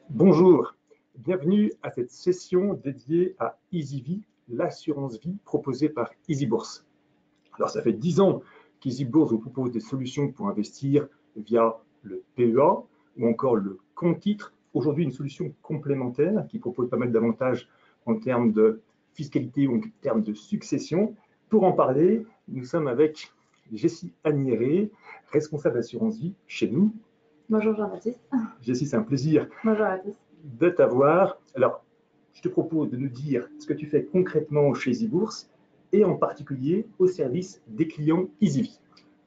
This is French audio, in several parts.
Bonjour, bienvenue à cette session dédiée à EasyVie, l'assurance vie proposée par EasyBourse. Alors ça fait 10 ans qu'EasyBourse vous propose des solutions pour investir via le PEA ou encore le compte titre. Aujourd'hui, une solution complémentaire qui propose pas mal d'avantages en termes de fiscalité ou en termes de succession. Pour en parler, nous sommes avec Jessie Agnéré, responsable d'assurance vie chez nous. Bonjour Jean-Baptiste. Jessie, c'est un plaisir Bonjour à tous. de t'avoir. Alors, je te propose de nous dire ce que tu fais concrètement chez EasyBourse et en particulier au service des clients EasyVie.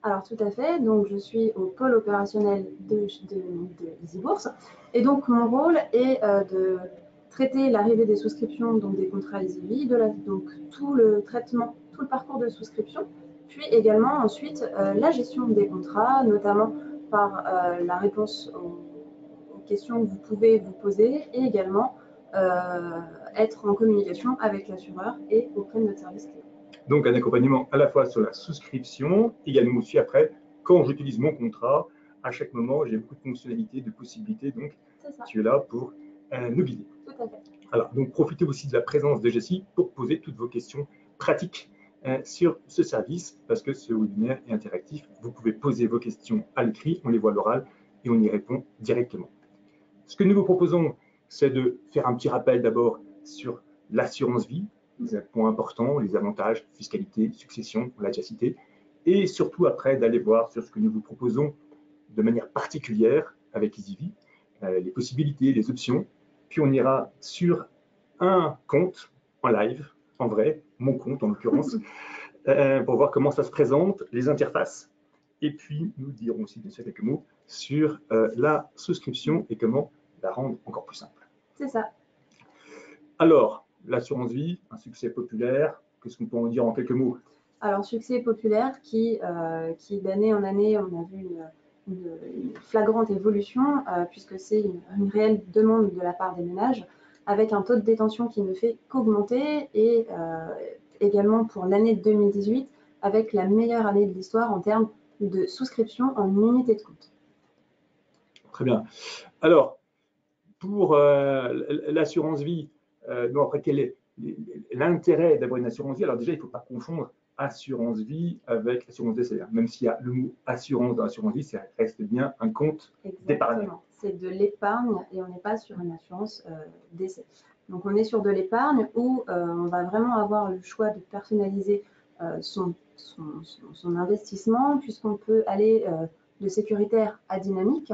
Alors tout à fait, donc je suis au pôle opérationnel de EasyBourse et donc mon rôle est de traiter l'arrivée des souscriptions, donc des contrats EasyVie, donc tout le traitement, tout le parcours de souscription, puis également ensuite la gestion des contrats, notamment par la réponse aux questions que vous pouvez vous poser et également être en communication avec l'assureur et auprès de notre service client. Donc un accompagnement à la fois sur la souscription, également aussi après, quand j'utilise mon contrat, à chaque moment, j'ai beaucoup de fonctionnalités, de possibilités, donc tu es là pour nous guider. Tout à fait. Alors, donc profitez aussi de la présence de Jessie pour poser toutes vos questions pratiques sur ce service, parce que ce webinaire est interactif. Vous pouvez poser vos questions à l'écrit, on les voit à l'oral et on y répond directement. Ce que nous vous proposons, c'est de faire un petit rappel d'abord sur l'assurance vie, les points importants, les avantages, fiscalité, succession, on l'a déjà cité, et surtout après d'aller voir sur ce que nous vous proposons de manière particulière avec EasyVie, les possibilités, les options, puis on ira sur un compte en live, en vrai, mon compte en l'occurrence, pour voir comment ça se présente, les interfaces, et puis nous dirons aussi bien sûr quelques mots sur la souscription et comment la rendre encore plus simple. C'est ça. Alors, l'assurance vie, un succès populaire, qu'est-ce qu'on peut en dire en quelques mots? Alors, succès populaire qui d'année en année, on a vu une flagrante évolution, puisque c'est une réelle demande de la part des ménages, avec un taux de détention qui ne fait qu'augmenter, et également pour l'année 2018, avec la meilleure année de l'histoire en termes de souscription en unité de compte. Très bien. Alors, pour l'assurance vie, après, quel est l'intérêt d'avoir une assurance vie? Alors déjà, il ne faut pas confondre assurance vie avec assurance décès. Même s'il y a le mot assurance dans l'assurance vie, ça reste bien un compte d'épargne. C'est de l'épargne et on n'est pas sur une assurance décès. Donc on est sur de l'épargne où on va vraiment avoir le choix de personnaliser son investissement, puisqu'on peut aller de sécuritaire à dynamique,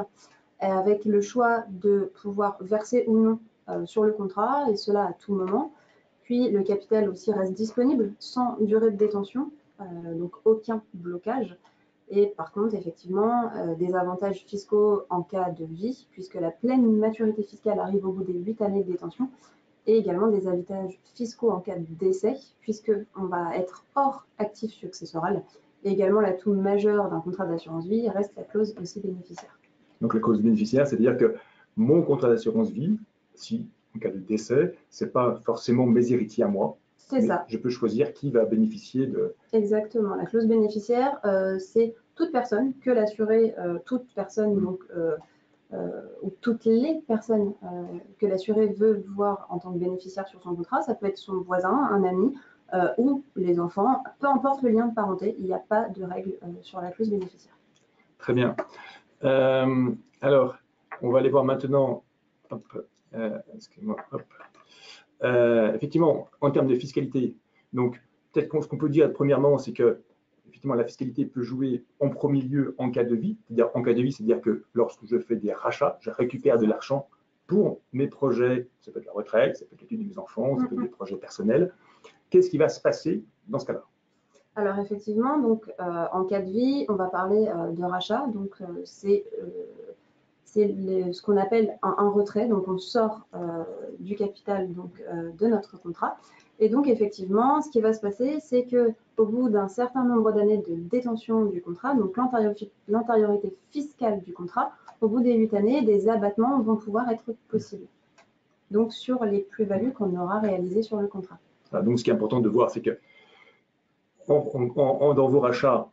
avec le choix de pouvoir verser ou non sur le contrat, et cela à tout moment. Puis le capital aussi reste disponible sans durée de détention, donc aucun blocage. Et par contre, effectivement, des avantages fiscaux en cas de vie, puisque la pleine maturité fiscale arrive au bout des 8 années de détention, et également des avantages fiscaux en cas de décès, puisqu'on va être hors actif successoral. Et également, l'atout majeur d'un contrat d'assurance vie reste la clause aussi bénéficiaire. Donc la clause bénéficiaire, c'est-à-dire que mon contrat d'assurance vie, si en cas de décès, ce n'est pas forcément mes héritiers à moi. C'est ça. Je peux choisir qui va bénéficier de... Exactement. La clause bénéficiaire, c'est toute personne que l'assuré, toute personne, donc, ou toutes les personnes que l'assuré veut voir en tant que bénéficiaire sur son contrat. Ça peut être son voisin, un ami ou les enfants. Peu importe le lien de parenté, il n'y a pas de règle sur la clause bénéficiaire. Très bien. Alors, on va aller voir maintenant, excusez-moi, effectivement, en termes de fiscalité. Donc, peut-être ce qu'on peut dire premièrement, c'est que effectivement, la fiscalité peut jouer en premier lieu en cas de vie. C'est-à-dire, en cas de vie, c'est-à-dire que lorsque je fais des rachats, je récupère de l'argent pour mes projets. Ça peut être la retraite, ça peut être l'étude de mes enfants, ça peut être des projets personnels. Qu'est-ce qui va se passer dans ce cas-là? Alors effectivement, donc en cas de vie, on va parler de rachat. Donc c'est ce qu'on appelle un retrait. Donc on sort du capital, donc de notre contrat. Et donc effectivement, ce qui va se passer, c'est qu'au bout d'un certain nombre d'années de détention du contrat, donc l'antériorité fiscale du contrat, au bout des 8 années, des abattements vont pouvoir être possibles. Donc sur les plus-values qu'on aura réalisées sur le contrat. Donc ce qui est important de voir, c'est que dans vos rachats,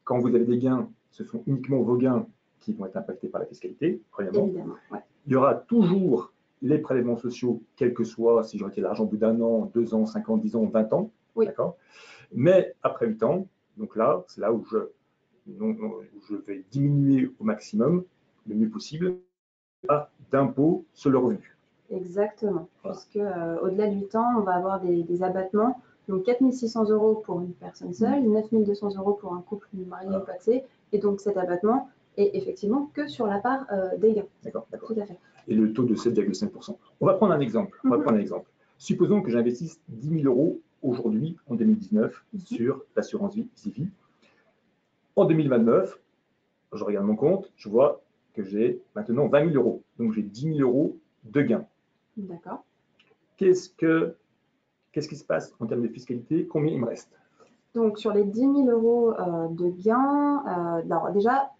quand vous avez des gains, ce sont uniquement vos gains qui vont être impactés par la fiscalité, premièrement. Évidemment, ouais. Il y aura toujours les prélèvements sociaux, quel que soit si je retire l'argent au bout d'1 an, 2 ans, 5 ans, 10 ans, 20 ans. Oui. D'accord. Mais après 8 ans, donc là, c'est là où je vais diminuer au maximum, le mieux possible, d'impôt sur le revenu. Exactement, Voilà. puisque au-delà de 8 ans, on va avoir des abattements. Donc 4 600 € pour une personne seule, 9 200 € pour un couple marié ou pacsé. Et donc cet abattement est effectivement que sur la part des gains. D'accord. Tout à fait. Et le taux de 7,5%. On va prendre un exemple. Supposons que j'investisse 10 000 € aujourd'hui, en 2019, sur l'assurance vie Zivi. En 2029, je regarde mon compte, je vois que j'ai maintenant 20 000 €. Donc j'ai 10 000 € de gains. D'accord. Qu'est-ce qui se passe en termes de fiscalité? Combien il me reste? Donc sur les 10 000 € de gains, alors déjà,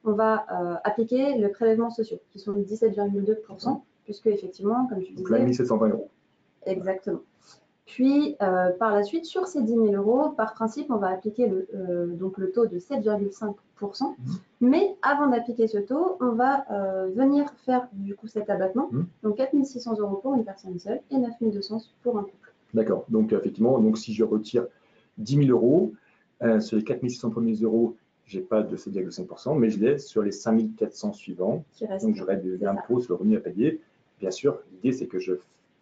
on va appliquer le prélèvement social, qui sont 17,2%, puisque effectivement, comme tu disais… Donc là, 1 720 €. Exactement. Puis, par la suite, sur ces 10 000 €, par principe, on va appliquer donc le taux de 7,5%. Mais avant d'appliquer ce taux, on va venir faire du coup cet abattement. Donc 4 600 € pour une personne seule et 9 200 € pour un couple. D'accord. Donc effectivement, si je retire 10 000 €, sur les 4 600 premiers euros, je n'ai pas de 7,5%, mais je l'ai sur les 5 400 suivants. Donc j'aurai de l'impôt sur le revenu à payer. Bien sûr, l'idée, c'est que je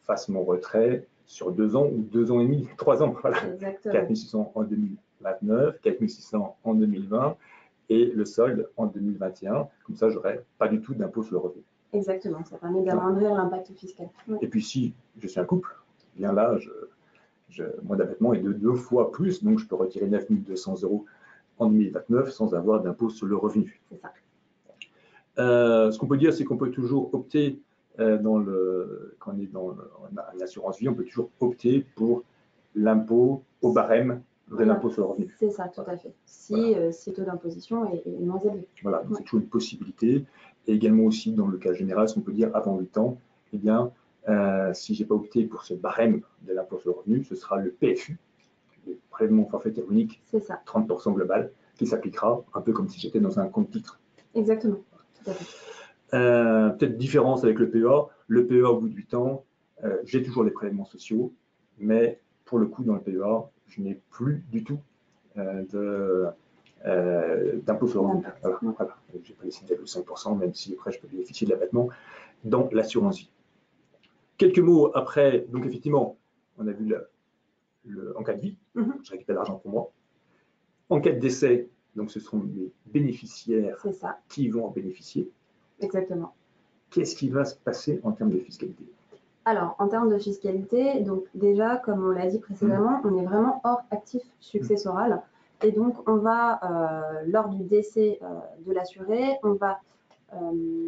fasse mon retrait sur 2 ans ou 2 ans et demi, 3 ans. Voilà. 4 600 en 2029, 4 600 en 2020 et le solde en 2021. Comme ça, je n'aurai pas du tout d'impôt sur le revenu. Exactement, ça permet d'amoindrir l'impact fiscal. Et puis si je suis un couple, bien là, mon abattement est de 2 fois plus, donc je peux retirer 9 200 € en 2029 sans avoir d'impôt sur le revenu. C'est ça. Ce qu'on peut dire, c'est qu'on peut toujours opter, quand on est dans l'assurance vie, on peut toujours opter pour l'impôt au barème de l'impôt sur le revenu. C'est ça, tout à fait. Si le taux d'imposition est moins élevé. Voilà, donc c'est toujours une possibilité. Et également aussi, dans le cas général, ce qu'on peut dire avant 8 ans, eh bien, si je n'ai pas opté pour ce barème de l'impôt sur le revenu, ce sera le PFU, le prélèvement forfaitaire unique, 30% global, qui s'appliquera un peu comme si j'étais dans un compte titre. Exactement, tout à fait. Peut-être différence avec le PEA. Le PEA, au bout de 8 ans, j'ai toujours les prélèvements sociaux, mais pour le coup, dans le PEA, je n'ai plus du tout d'impôt sur le revenu. Voilà. Je n'ai pas les 7,5%, même si après je peux bénéficier de l'abattement dans l'assurance vie. Quelques mots après, donc effectivement, on a vu en cas de vie, je récupère l'argent pour moi. En cas de décès, donc ce seront les bénéficiaires qui vont en bénéficier. Exactement. Qu'est-ce qui va se passer en termes de fiscalité? Alors, en termes de fiscalité, donc déjà, comme on l'a dit précédemment, on est vraiment hors actif successoral. Et donc, on va, lors du décès de l'assuré, on va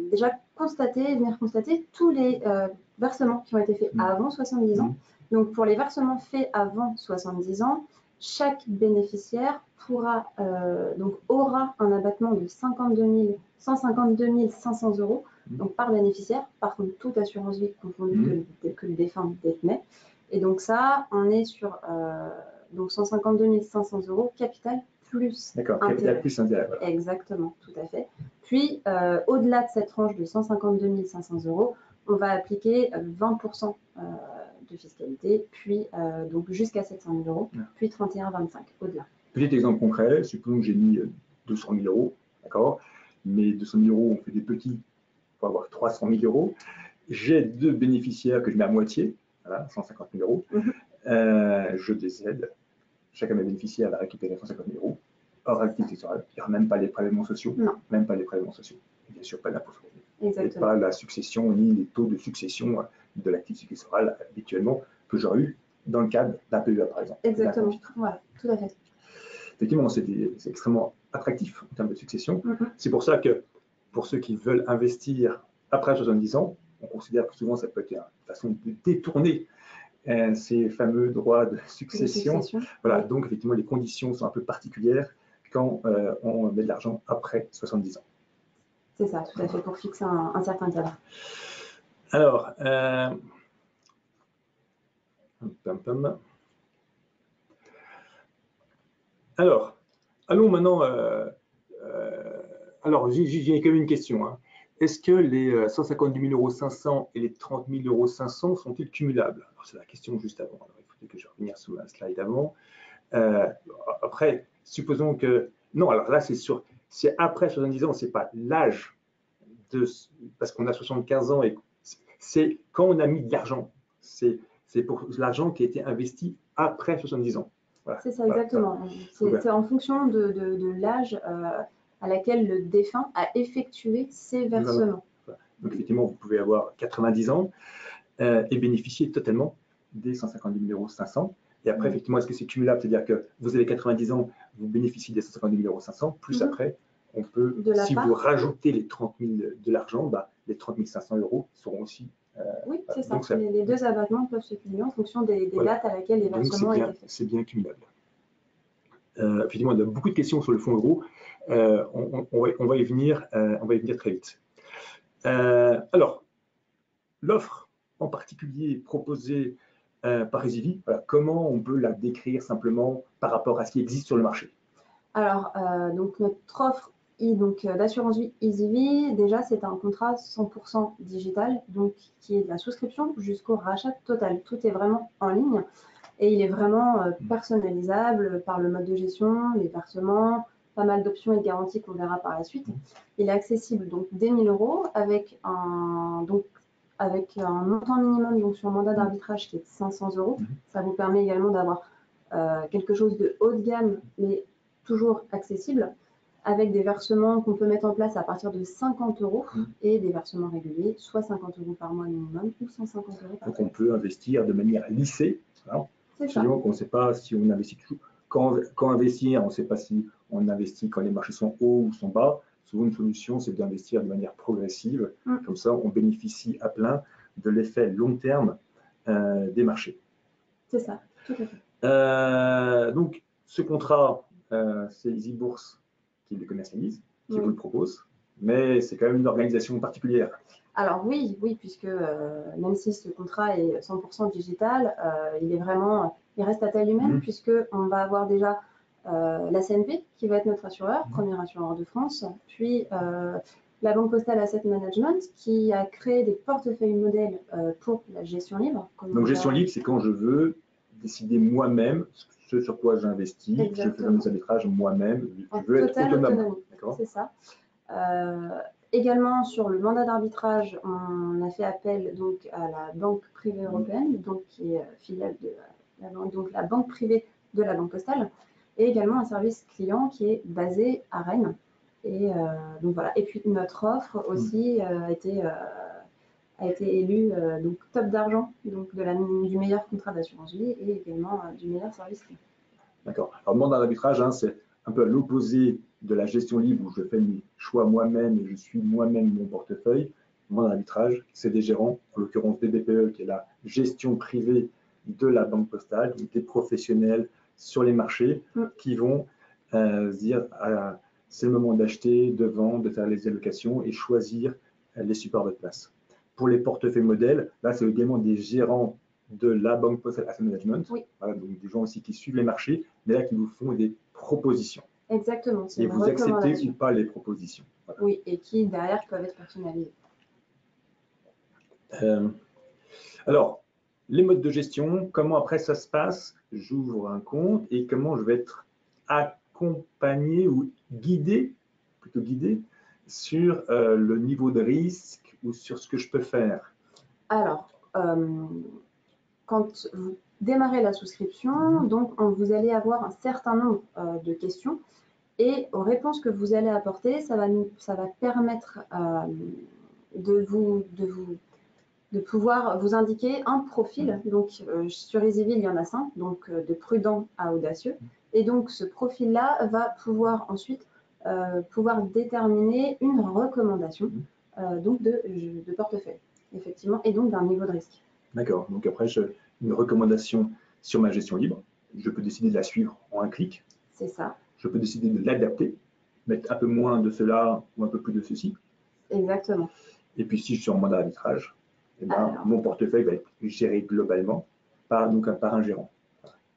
déjà venir constater tous les versements qui ont été faits avant 70 ans. Donc, pour les versements faits avant 70 ans, chaque bénéficiaire aura un abattement de 152 500 € donc par bénéficiaire. Par contre, toute assurance vie confondue que le défunt détenait. Et donc ça, on est sur 152 500 € capital plus intérêt. Capital plus intérêt. Voilà. Exactement, tout à fait. Puis, au-delà de cette tranche de 152 500 €, on va appliquer 20% de fiscalité, puis donc jusqu'à 700 000 €, puis 31,25 au-delà. Petit exemple concret, supposons que j'ai mis 200 000 €, d'accord, mais 200 000 €, on fait des petits pour avoir 300 000 €. J'ai 2 bénéficiaires que je mets à moitié, voilà, 150 000 €. Je décède. Chacun des bénéficiaires va récupérer 150 000 €. Hors activité successorale, il n'y aura même pas les prélèvements sociaux. Non. Même pas les prélèvements sociaux. Et bien sûr, pas d'impôt sur le revenu. Exactement. Et pas la succession ni les taux de succession de l'activité successorale habituellement que j'aurais eu dans le cadre d'un PEA, par exemple. Exactement. Voilà, tout à fait. Effectivement, c'est extrêmement attractif en termes de succession. C'est pour ça que pour ceux qui veulent investir après 70 ans, on considère que souvent ça peut être une façon de détourner ces fameux droits de succession. Voilà, donc effectivement, les conditions sont un peu particulières quand on met de l'argent après 70 ans. C'est ça, tout à fait, pour fixer un certain cadre. Alors, allons maintenant. Alors, j'ai quand même une question. est-ce que les 152 500 € et les 30 500 € sont-ils cumulables? C'est la question juste avant. Alors, il faut que je revienne sur un slide avant. Après, supposons que... Non, alors là, c'est après 70 ans, c'est pas l'âge, parce qu'on a 75 ans, et c'est quand on a mis de l'argent. C'est pour l'argent qui a été investi après 70 ans. Voilà. C'est ça, exactement. Voilà. C'est en fonction de l'âge à laquelle le défunt a effectué ses versements. Voilà. Donc, effectivement, vous pouvez avoir 90 ans et bénéficier totalement des 152 500 €. Et après, effectivement, est-ce que c'est cumulable? C'est-à-dire que vous avez 90 ans, vous bénéficiez des 152 500 €, plus après, on peut, si vous rajoutez les 30 000 de l'argent, les 30 500 € seront aussi... oui, c'est ça. Les deux abattements peuvent se cumuler en fonction des dates à laquelle les versements étaient faits. C'est bien cumulable. Effectivement, il y a beaucoup de questions sur le fonds euro. On va y venir très vite. Alors, l'offre en particulier proposée par Easyvee, comment on peut la décrire simplement par rapport à ce qui existe sur le marché? Alors, donc notre offre d'assurance vie Easyvee, déjà c'est un contrat 100% digital, donc qui est de la souscription jusqu'au rachat total. Tout est vraiment en ligne et il est vraiment personnalisable par le mode de gestion, les versements, pas mal d'options et de garanties qu'on verra par la suite. Il est accessible donc dès 1 000 € avec un montant minimum donc sur mandat d'arbitrage qui est de 500 €. Ça vous permet également d'avoir quelque chose de haut de gamme, mais toujours accessible, avec des versements qu'on peut mettre en place à partir de 50 € et des versements réguliers, soit 50 € par mois minimum ou 150 € par mois. Donc on peut investir de manière lissée. C'est ça. On ne sait pas si on investit toujours. Quand investir, on ne sait pas si on investit quand les marchés sont hauts ou sont bas. Souvent, une solution, c'est d'investir de manière progressive. Comme ça, on bénéficie à plein de l'effet long terme des marchés. C'est ça, tout à fait. Donc, ce contrat, c'est EasyBourse qui le commercialise, qui vous le propose, mais c'est quand même une organisation particulière. Alors oui, puisque même si ce contrat est 100% digital, il reste à taille humaine, puisqu'on va avoir déjà la CNP qui va être notre assureur, premier assureur de France, puis la Banque Postale Asset Management qui a créé des portefeuilles modèles pour la gestion libre. Donc gestion libre, c'est quand je veux décider moi-même ce sur quoi j'investis, je fais mes arbitrages moi-même, je veux être autonome. C'est ça. Également sur le mandat d'arbitrage, on a fait appel donc à la Banque privée européenne, donc qui est filiale de la banque privée de la Banque Postale, et également un service client qui est basé à Rennes. Et donc voilà. Et puis notre offre aussi a été élue donc top d'argent, donc du meilleur contrat d'assurance vie et également du meilleur service client. D'accord. Alors le mandat d'arbitrage, c'est un peu à l'opposé de la gestion libre où je fais mes choix moi-même et je suis moi-même mon portefeuille. Le mandat d'arbitrage, c'est des gérants, en l'occurrence des BPE, qui est la gestion privée de la Banque Postale, donc des professionnels sur les marchés qui vont se dire c'est le moment d'acheter, de vendre, de faire les allocations et choisir les supports de place. Pour les portefeuilles modèles, là, c'est également des gérants de la Banque Postale Asset Management, voilà, donc des gens aussi qui suivent les marchés, mais là qui vous font des propositions. Exactement. Et vous acceptez ou pas les propositions. Voilà. Oui, et qui derrière peuvent être personnalisées. Alors, les modes de gestion, comment après ça se passe? J'ouvre un compte et comment je vais être accompagné ou guidé, plutôt guidé, sur le niveau de risque ou sur ce que je peux faire? Alors, quand vous démarrez la souscription, donc vous allez avoir un certain nombre de questions et aux réponses que vous allez apporter, ça va permettre de pouvoir vous indiquer un profil. Donc sur Easyvee, il y en a 5, donc de prudent à audacieux. Et donc ce profil-là va pouvoir ensuite pouvoir déterminer une recommandation donc de portefeuille, effectivement, et donc d'un niveau de risque. D'accord. Donc après, une recommandation sur ma gestion libre. Je peux décider de la suivre en un clic. C'est ça. Je peux décider de l'adapter, mettre un peu moins de cela ou un peu plus de ceci. Exactement. Et puis si je suis en mandat d'arbitrage, mon portefeuille va être géré globalement par un gérant.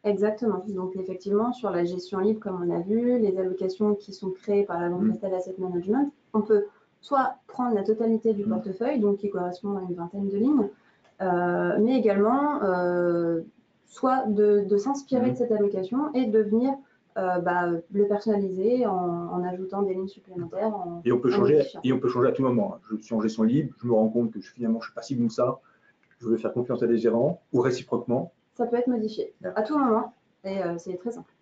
Exactement. Donc effectivement, sur la gestion libre, comme on a vu, les allocations qui sont créées par la Banque Postale Asset Management, on peut soit prendre la totalité du portefeuille, donc qui correspond à une vingtaine de lignes, mais également soit de s'inspirer de cette allocation et de venir le personnaliser en ajoutant des lignes supplémentaires. Et on peut changer à tout moment. Je suis en gestion libre, je me rends compte que finalement je ne suis pas si bon que ça, je veux faire confiance à des gérants, ou réciproquement. Ça peut être modifié à tout moment, et c'est très simple.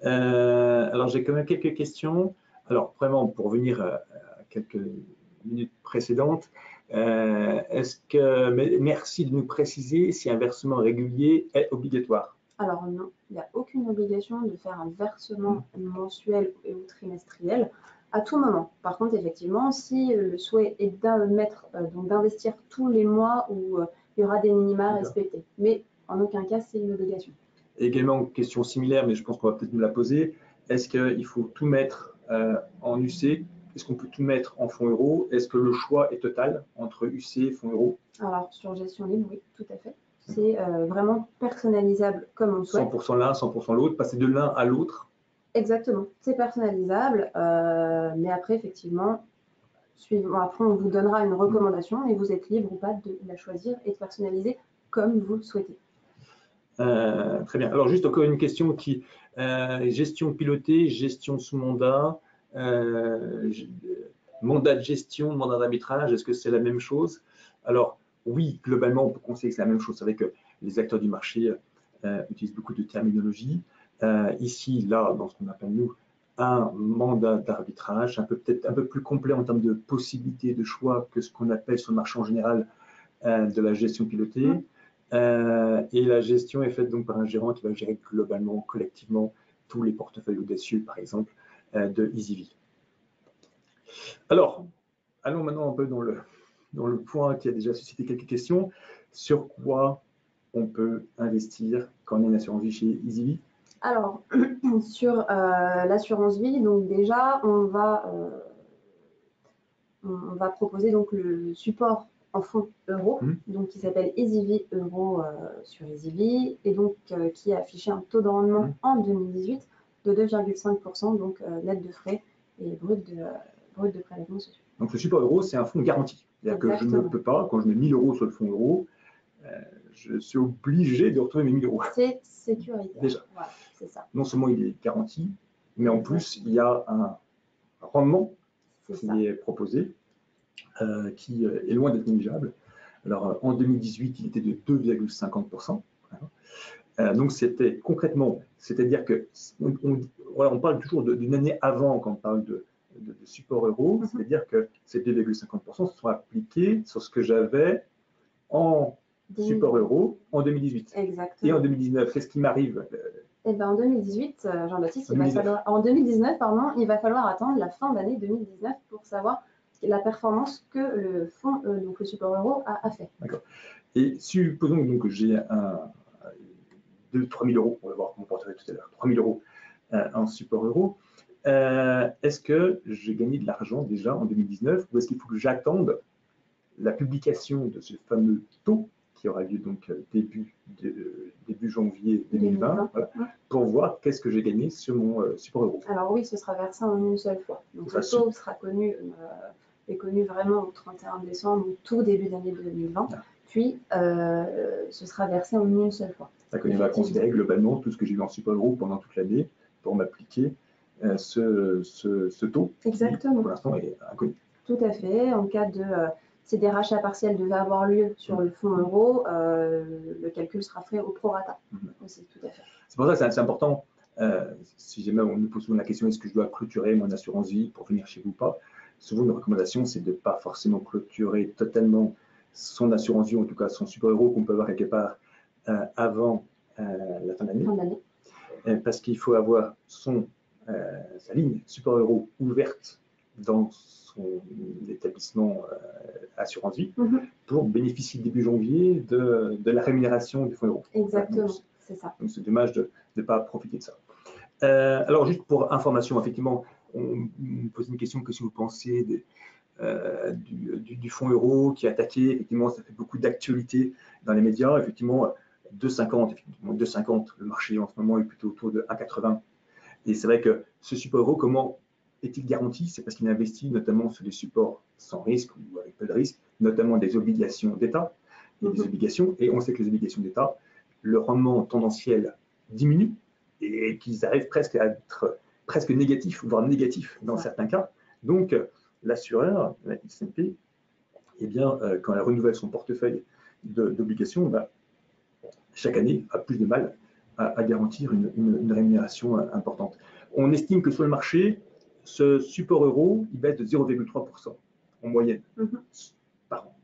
Alors j'ai quand même quelques questions. Alors vraiment, pour revenir à quelques minutes précédentes, merci de nous préciser si un versement régulier est obligatoire. Alors non, il n'y a aucune obligation de faire un versement mensuel ou trimestriel à tout moment. Par contre, effectivement, si le souhait est d'investir tous les mois où il y aura des minima à respecter, mais en aucun cas c'est une obligation. Et également, question similaire, mais je pense qu'on va peut-être nous la poser, est-ce qu'il faut tout mettre en UC? Est-ce qu'on peut tout mettre en fonds euros? Est-ce que le choix est total entre UC et fonds euros? Alors, sur gestion libre, oui, tout à fait. C'est vraiment personnalisable comme on le souhaite. 100% l'un, 100% l'autre, passer de l'un à l'autre? Exactement, c'est personnalisable, mais après, effectivement, après, on vous donnera une recommandation et vous êtes libre ou pas de la choisir et de personnaliser comme vous le souhaitez. Très bien. Alors, juste encore une question qui gestion pilotée, gestion sous mandat, mandat de gestion, mandat d'arbitrage, est-ce que c'est la même chose? Alors, oui, globalement, on peut considérer que c'est la même chose. C'est vrai que les acteurs du marché utilisent beaucoup de terminologie. Ici, là, dans ce qu'on appelle, nous, un mandat d'arbitrage, peut-être un peu plus complet en termes de possibilités de choix que ce qu'on appelle sur le marché en général de la gestion pilotée. Et la gestion est faite donc par un gérant qui va gérer globalement, collectivement, tous les portefeuilles audacieux, par exemple, de EasyV. Alors, allons maintenant un peu dans le point qui a déjà suscité quelques questions. Sur quoi on peut investir quand on est une assurance vie chez EasyV? Alors, sur l'assurance vie, donc déjà, on va proposer donc le support en fonds euros, donc qui s'appelle EasyV Euro sur EasyV, et donc qui a affiché un taux de rendement en 2018 de 2,5%, donc net de frais et brut de prélèvements sociaux. Donc le support euro, c'est un fonds garanti. C'est-à-dire que je ne peux pas, quand je mets 1 000 € sur le fonds euro, je suis obligé de retrouver mes 1 000 €. C'est sécuritaire. Déjà. Voilà, c'est ça. Non seulement il est garanti, mais en plus, il y a un rendement qui est proposé, qui est loin d'être négligeable. Alors, en 2018, il était de 2,50%. Donc, c'était concrètement, c'est-à-dire que on parle toujours d'une année avant quand on parle de support euro, c'est-à-dire que ces 2,50% se sont appliqués sur ce que j'avais en support euro en 2018. Exactement. Et en 2019, qu'est-ce qui m'arrive? Eh ben, en 2018, Jean-Baptiste, en 2019, il va falloir attendre la fin d'année 2019 pour savoir la performance que le fonds, donc le support euro, a fait. D'accord. Et supposons donc que j'ai 3 000 €, on va voir mon portefeuille tout à l'heure, 3 000 € en support euro. Est-ce que j'ai gagné de l'argent déjà en 2019 ou est-ce qu'il faut que j'attende la publication de ce fameux taux qui aura lieu donc début janvier 2020 voilà, pour voir qu'est-ce que j'ai gagné sur mon support euro? Alors oui, ce sera versé en une seule fois. Donc le taux sera connu vraiment au 31 décembre ou tout début d'année 2020. Puis ce sera versé en une seule fois. C'est-à-dire qu'on va considérer globalement tout ce que j'ai eu en support euro pendant toute l'année pour m'appliquer ce taux. Exactement. Qui, pour l'instant, est inconnu. Tout à fait. En cas de si des rachats partiels devaient avoir lieu sur le fonds euro, le calcul sera fait au prorata. Aussi, tout à fait. C'est pour ça que c'est important. Si jamais on nous pose souvent la question, est-ce que je dois clôturer mon assurance vie pour venir chez vous ou pas? Souvent, une recommandation, c'est de ne pas forcément clôturer totalement son assurance vie, en tout cas son support euro qu'on peut avoir quelque part avant la fin d'année. Parce qu'il faut avoir sa ligne support euro ouverte dans son établissement assurance vie pour bénéficier début janvier de la rémunération du fonds euro. Exactement, c'est ça. Donc c'est dommage de ne pas profiter de ça. Alors juste pour information, effectivement, on me pose une question que si vous pensez du fonds euro qui est attaqué, effectivement ça fait beaucoup d'actualité dans les médias, effectivement 2,50, le marché en ce moment est plutôt autour de 1,80. Et c'est vrai que ce support euro, comment est-il garanti? C'est parce qu'il investit notamment sur des supports sans risque ou avec peu de risque, notamment des obligations d'État. Il y a des obligations, et on sait que les obligations d'État, le rendement tendanciel diminue et qu'ils arrivent presque à être presque négatifs, voire négatifs dans certains cas. Donc, l'assureur, la XMP, eh bien, quand elle renouvelle son portefeuille d'obligations, chaque année a plus de mal à garantir une rémunération importante. On estime que sur le marché, ce support euro, il baisse de 0,3% en moyenne par an.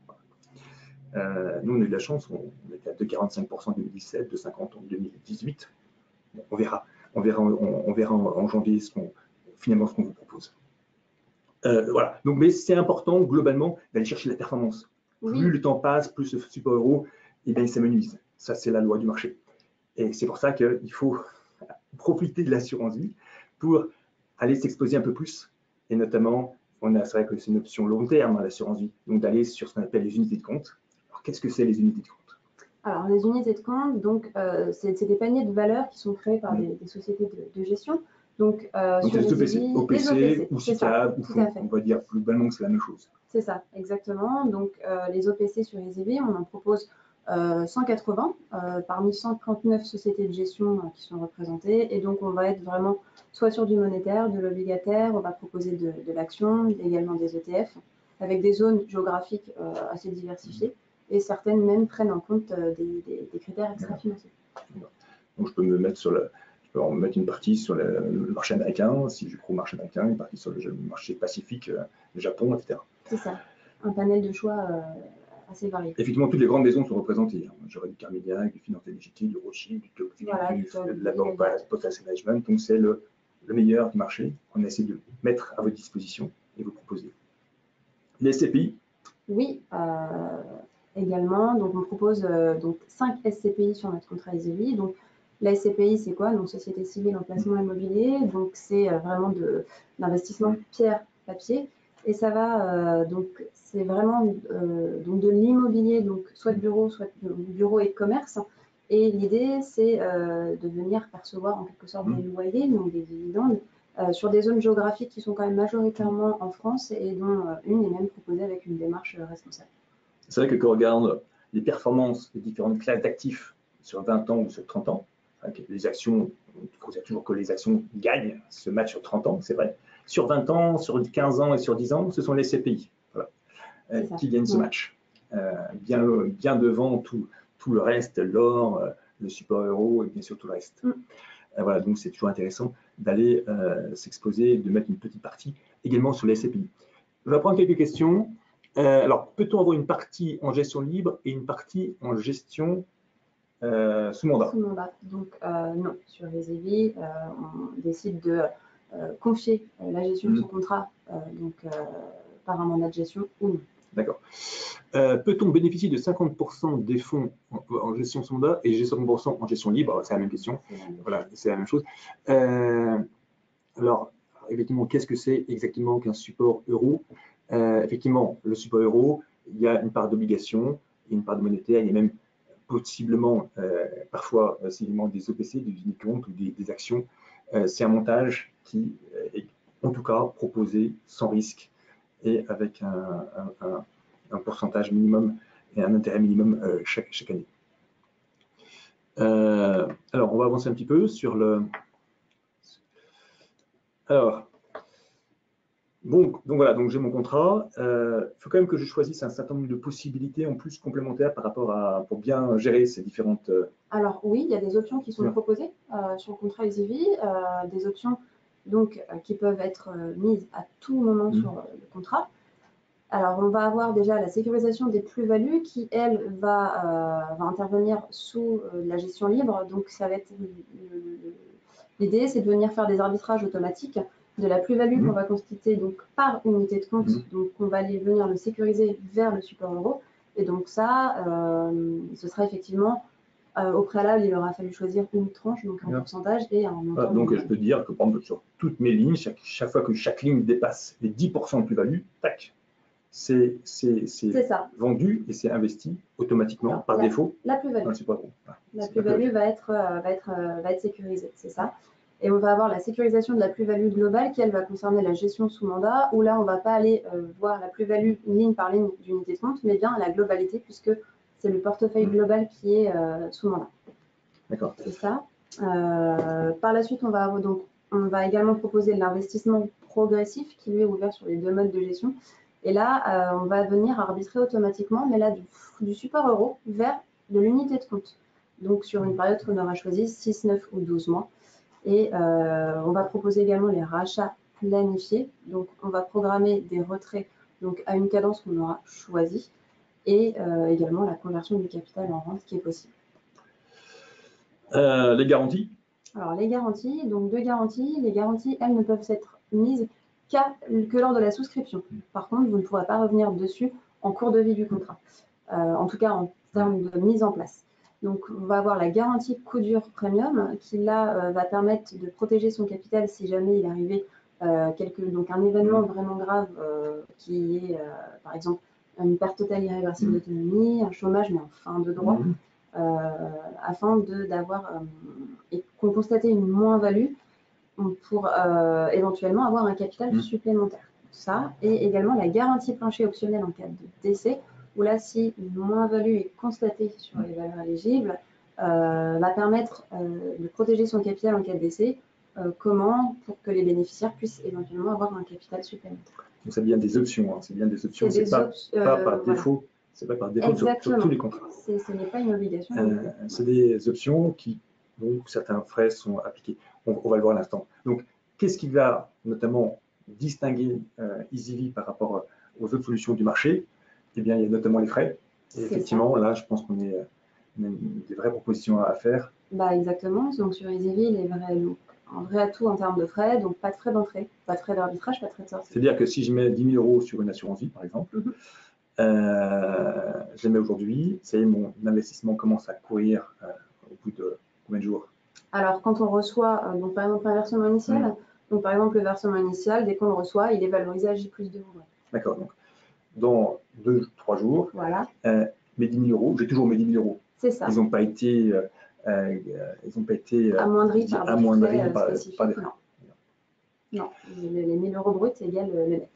Nous, on a eu de la chance, on était à 2,45% en 2017, 2,50% en 2018. Bon, on verra en janvier finalement ce qu'on vous propose. Voilà. Donc, mais c'est important globalement d'aller chercher la performance. Plus le temps passe, plus ce support euro, eh bien, il s'amenuise. Ça, c'est la loi du marché. Et c'est pour ça qu'il faut profiter de l'assurance vie pour aller s'exposer un peu plus. Et notamment, c'est vrai que c'est une option long terme, l'assurance vie, donc d'aller sur ce qu'on appelle les unités de compte. Alors, qu'est-ce que c'est les unités de compte? Alors, les unités de compte, donc, c'est des paniers de valeurs qui sont créés par des sociétés de gestion. Donc sur les OPC ou SICAV, on va dire globalement que c'est la même chose. C'est ça, exactement. Donc, les OPC sur les EV, on en propose 180 parmi 139 sociétés de gestion qui sont représentées. Et donc, on va être vraiment soit sur du monétaire, de l'obligataire, on va proposer de l'action, également des ETF, avec des zones géographiques assez diversifiées. Et certaines même prennent en compte des critères extra-financiers. Donc, je peux me mettre en mettre une partie sur le marché américain, si je prends le marché américain, une partie sur le marché pacifique, le Japon, etc. C'est ça, un panel de choix assez varié. Effectivement, toutes les grandes maisons sont représentées. J'aurais du Carmignac, du Finances du Rothschild, de la Banque Post Asset Management. Donc, c'est le meilleur du marché. On essaie de mettre à votre disposition et vous proposer. Les SCPI? Oui, également. Donc, on propose 5 SCPI sur notre contrat EasyVie. Donc, la SCPI, c'est quoi? Donc, Société Civile en Placement Immobilier. Donc, c'est vraiment de l'investissement pierre-papier. Et ça va, donc, c'est vraiment donc de l'immobilier, donc soit de bureau, soit de bureau et de commerce. Et l'idée, c'est de venir percevoir en quelque sorte des loyers, donc des dividendes, sur des zones géographiques qui sont quand même majoritairement en France et dont une est même proposée avec une démarche responsable. C'est vrai que quand on regarde les performances des différentes classes d'actifs sur 20 ans ou sur 30 ans, les actions, on considère toujours que les actions gagnent ce match sur 30 ans, c'est vrai. Sur 20 ans, sur 15 ans et sur 10 ans, ce sont les SCPI qui gagnent ce match. Bien devant tout le reste, l'or, le support euro et bien sûr tout le reste. Voilà, donc c'est toujours intéressant d'aller s'exposer, de mettre une petite partie également sur les SCPI. Je vais prendre quelques questions. Alors, peut-on avoir une partie en gestion libre et une partie en gestion sous mandat? Sous mandat. Donc, non. Sur les EV, on décide de confier la gestion de son contrat par un mandat de gestion ou non. D'accord. Peut-on bénéficier de 50% des fonds en gestion sous mandat et 50% en gestion libre? C'est la même question. Voilà, c'est la même chose. Alors, effectivement, qu'est-ce que c'est exactement qu'un support euro? Effectivement, le support euro, il y a une part d'obligation, une part de monétaire, il y a même possiblement, parfois, des OPC, des unités de compte ou des actions. C'est un montage qui est en tout cas proposé sans risque et avec un pourcentage minimum et un intérêt minimum chaque année. Alors, on va avancer un petit peu sur le... Alors, donc voilà, donc j'ai mon contrat. Il faut quand même que je choisisse un certain nombre de possibilités en plus complémentaires par rapport pour bien gérer ces différentes... Alors oui, il y a des options qui sont proposées sur le contrat EasyVie, des options donc, qui peuvent être mises à tout moment sur le contrat. Alors, on va avoir déjà la sécurisation des plus-values qui, elle, va intervenir sous la gestion libre. Donc, ça va être l'idée, c'est de venir faire des arbitrages automatiques de la plus-value qu'on va constituer donc, par unité de compte. Donc, on va aller venir le sécuriser vers le support euro. Et donc, ça, ce sera effectivement, au préalable, il aura fallu choisir une tranche, donc un pourcentage et un montant. Donc, je peux dire que, par exemple, sur toutes mes lignes, chaque fois que chaque ligne dépasse les 10% de plus-value, tac, c'est vendu et c'est investi automatiquement par défaut. La plus-value. La plus-value va être sécurisée, c'est ça. Et on va avoir la sécurisation de la plus-value globale qui, elle, va concerner la gestion sous mandat, où là, on ne va pas aller voir la plus-value ligne par ligne d'unité de compte, mais bien la globalité, puisque c'est le portefeuille global qui est sous mandat. D'accord. C'est ça. Par la suite, on va également proposer l'investissement progressif qui lui est ouvert sur les 2 modes de gestion. Et là, on va venir arbitrer automatiquement, mais là, du support euro vers de l'unité de compte. Donc, sur une période qu'on aura choisie, 6, 9 ou 12 mois. Et on va proposer également les rachats planifiés. Donc, on va programmer des retraits donc, à une cadence qu'on aura choisie et également la conversion du capital en rente qui est possible. Les garanties? Alors, les garanties, donc 2 garanties. Les garanties, elles, ne peuvent être mises que lors de la souscription. Par contre, vous ne pourrez pas revenir dessus en cours de vie du contrat. En tout cas, en termes de mise en place. Donc, on va avoir la garantie coup dur premium qui, là, va permettre de protéger son capital si jamais il arrivait donc un événement vraiment grave qui est, par exemple, une perte totale irréversible d'autonomie, un chômage, mais en fin de droit, afin et qu'on constate une moins-value pour éventuellement avoir un capital supplémentaire. Ça, et également la garantie plancher optionnelle en cas de décès, où là, si une moins-value est constatée sur les valeurs éligibles, va permettre de protéger son capital en cas de décès. Comment? Pour que les bénéficiaires puissent éventuellement avoir un capital supplémentaire. Donc, c'est bien des options. Hein. C'est bien des options. C'est pas par défaut. C'est pas par défaut sur tous les contrats. Ce n'est pas une obligation. C'est des options qui, donc, certains frais sont appliqués. On va le voir à l'instant. Donc, qu'est-ce qui va notamment distinguer EasyV par rapport aux autres solutions du marché? Eh bien, il y a notamment les frais. Et effectivement, là, je pense qu'on a des vraies propositions à faire. Bah, exactement. Donc, sur EasyV, un vrai atout en termes de frais, donc pas de frais d'entrée, pas de frais d'arbitrage, pas de frais de sortie. C'est-à-dire que si je mets 10 000 € sur une assurance vie, par exemple, je les mets aujourd'hui, ça y est, mon investissement commence à courir au bout de combien de jours? Alors, quand on reçoit, donc par exemple, un versement initial, donc par exemple, le versement initial, dès qu'on le reçoit, il est valorisé à J+2 ouvrés. D'accord, donc dans 2-3 jours, voilà. Mes 10 000 €, j'ai toujours mes 10 000 €. C'est ça. Ils n'ont pas été, amoindris par des frais. Non, les 1 000 € bruts égale le net.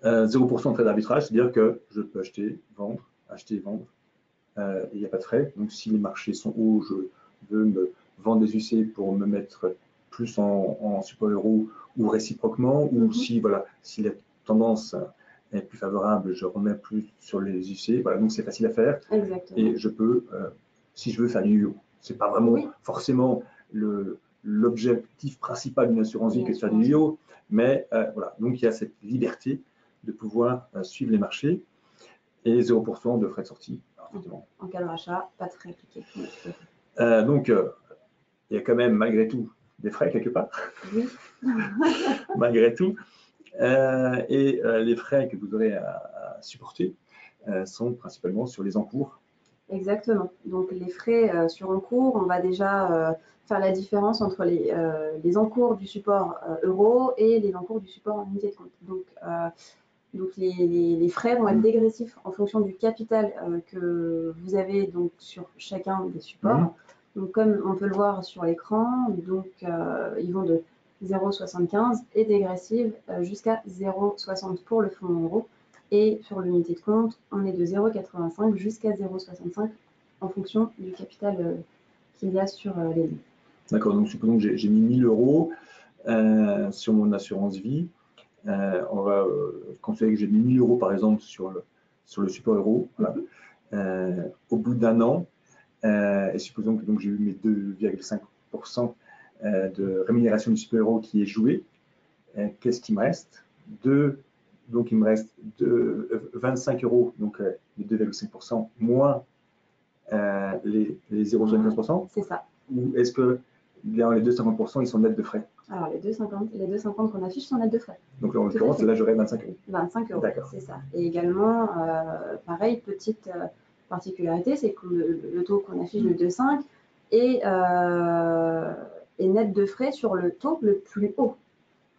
0% de frais d'arbitrage, c'est-à-dire que je peux acheter, vendre, et il n'y a pas de frais. Donc, si les marchés sont hauts, je veux me vendre des UC pour me mettre plus en support euro ou réciproquement, ou si la tendance est plus favorable, je remets plus sur les UC. Voilà, donc c'est facile à faire. Exactement. Et je peux, si je veux, faire du yo. C'est pas vraiment forcément l'objectif principal d'une assurance vie que de faire du yo, mais voilà. Donc il y a cette liberté de pouvoir suivre les marchés et 0% de frais de sortie. En cas de rachat, pas de frais appliqués. Donc il y a quand même malgré tout des frais quelque part. Oui. Malgré tout. Et les frais que vous aurez à supporter sont principalement sur les encours. Exactement. Donc les frais sur encours, on va déjà faire la différence entre les encours du support euro et les encours du support en unité de compte. Donc les frais vont être dégressifs en fonction du capital que vous avez donc sur chacun des supports. Donc comme on peut le voir sur l'écran, donc ils vont de 0,75 et dégressive jusqu'à 0,60 pour le fonds euro. Et sur l'unité de compte, on est de 0,85 jusqu'à 0,65 en fonction du capital qu'il y a sur les lignes. D'accord, donc supposons que j'ai mis 1 000 € sur mon assurance vie. On va considérer que j'ai mis 1 000 € par exemple sur le support euro. Voilà. Au bout d'un an, et supposons que j'ai eu mes 2,5% de rémunération du support euro qui est joué, qu'est-ce qui me reste? Donc il me reste 25 €, donc les 2,5% moins les 0,75%. C'est ça. Ou est-ce que dans les 2,50%, ils sont nets de frais? Alors les 2,50 qu'on affiche sont nets de frais. Donc en l'occurrence, là j'aurai 25 €. 25 €, c'est ça. Et également, pareil, petite particularité, c'est que le taux qu'on affiche de 2,5 est net de frais sur le taux le plus haut.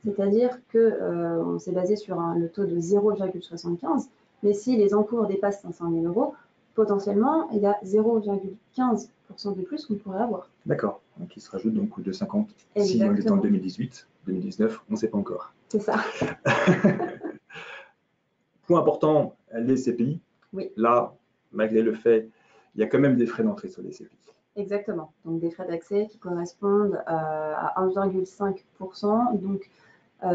C'est-à-dire qu'on s'est basé sur le taux de 0,75, mais si les encours dépassent 500 000 €, potentiellement, il y a 0,15% de plus qu'on pourrait avoir. D'accord, donc il se rajoute donc aux 2,50 si on est en 2018, 2019, on ne sait pas encore. C'est ça. Point important, les SCPI. Oui. Là, malgré le fait, il y a quand même des frais d'entrée sur les SCPI. Exactement, donc des frais d'accès qui correspondent à 1,5%. Donc,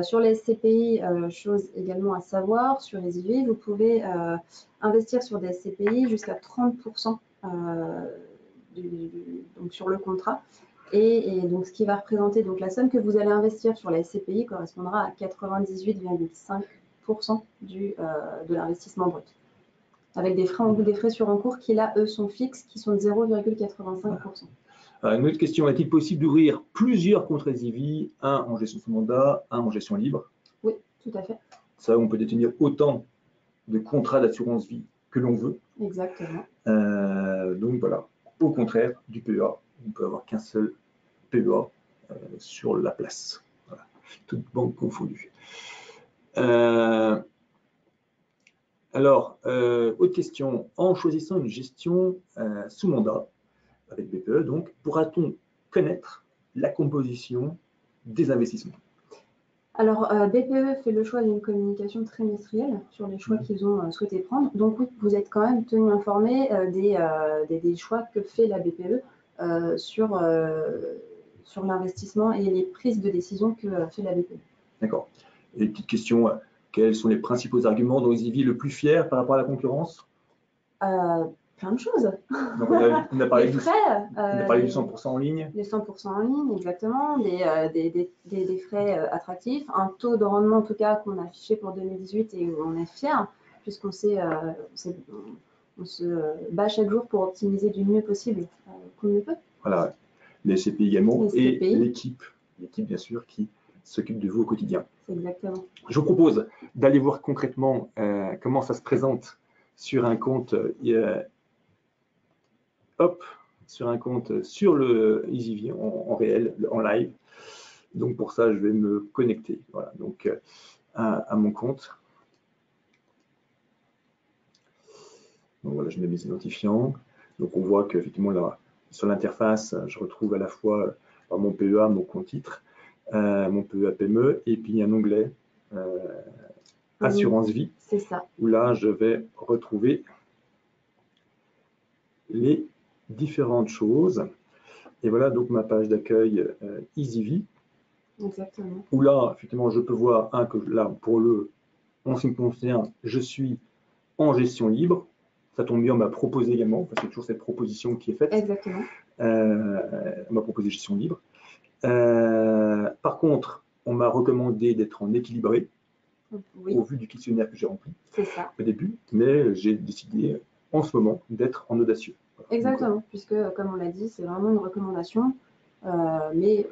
sur les SCPI, chose également à savoir, sur les EasyV, vous pouvez investir sur des SCPI jusqu'à 30% donc sur le contrat. Et donc, ce qui va représenter, donc la somme que vous allez investir sur la SCPI correspondra à 98,5% de l'investissement brut. Avec des frais sur encours qui, là, eux, sont fixes, qui sont de 0,85%. Une autre question, est-il possible d'ouvrir plusieurs contrats EasyV, un en gestion sous mandat, un en gestion libre? Oui, tout à fait. Ça, on peut détenir autant de contrats d'assurance vie que l'on veut. Exactement. Donc voilà, au contraire du PEA, on ne peut avoir qu'un seul PEA sur la place. Voilà. Toutes banques confondues. Alors, autre question, en choisissant une gestion sous mandat, avec BPE, donc, pourra-t-on connaître la composition des investissements? Alors, BPE fait le choix d'une communication trimestrielle sur les choix qu'ils ont souhaité prendre. Donc oui, vous êtes quand même tenu informé des choix que fait la BPE sur l'investissement et les prises de décision que fait la BPE. D'accord. Et petite question, quels sont les principaux arguments dont EasyV est le plus fier par rapport à la concurrence? Plein de choses. Donc on a parlé, les frais, on a parlé du 100% en ligne. Les 100% en ligne, exactement. Des frais attractifs. Un taux de rendement, en tout cas, qu'on a affiché pour 2018 et où on est fier, puisqu'on on se bat chaque jour pour optimiser du mieux possible comme le peut. Voilà, les SCPI également les SCPI. Et l'équipe bien sûr, qui s'occupe de vous au quotidien. Exactement. Je vous propose d'aller voir concrètement comment ça se présente sur un compte sur un compte sur le EasyV en réel, en live. Donc pour ça, je vais me connecter. Voilà, donc à mon compte. Donc voilà, je mets mes identifiants. Donc on voit qu'effectivement là, sur l'interface, je retrouve à la fois mon PEA, mon compte titre, mon PEA PME, et puis un onglet assurance vie. C'est ça. Où là, je vais retrouver les différentes choses. Et voilà donc ma page d'accueil EasyV. Exactement. Où là, effectivement, je peux voir que là, en ce qui me concerne, je suis en gestion libre. Ça tombe bien, on m'a proposé également, parce que c'est toujours cette proposition qui est faite. Exactement. On m'a proposé gestion libre. Par contre, on m'a recommandé d'être en équilibré, oui. Au vu du questionnaire que j'ai rempli au début, mais j'ai décidé en ce moment d'être en audacieux. Exactement, donc, puisque, comme on l'a dit, c'est vraiment une recommandation, mais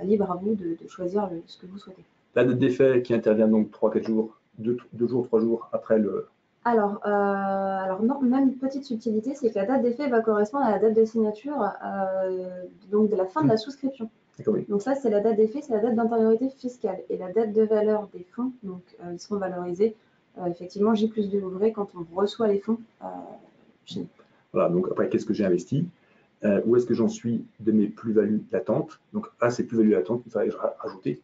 libre à vous de choisir ce que vous souhaitez. La date d'effet qui intervient donc 3-4 jours, 2 jours, 3 jours après le... Alors non, même petite subtilité, c'est que la date d'effet va correspondre à la date de signature donc de la fin de la souscription. Oui. Donc ça, c'est la date d'effet, c'est la date d'antériorité fiscale. Et la date de valeur des fonds, donc ils seront valorisés effectivement J+2 ouvrés quand on reçoit les fonds chez nous. Voilà, donc après, qu'est-ce que j'ai investi? Où est-ce que j'en suis de mes plus-values latentes? Donc à ces plus-values latentes, il faudrait rajouter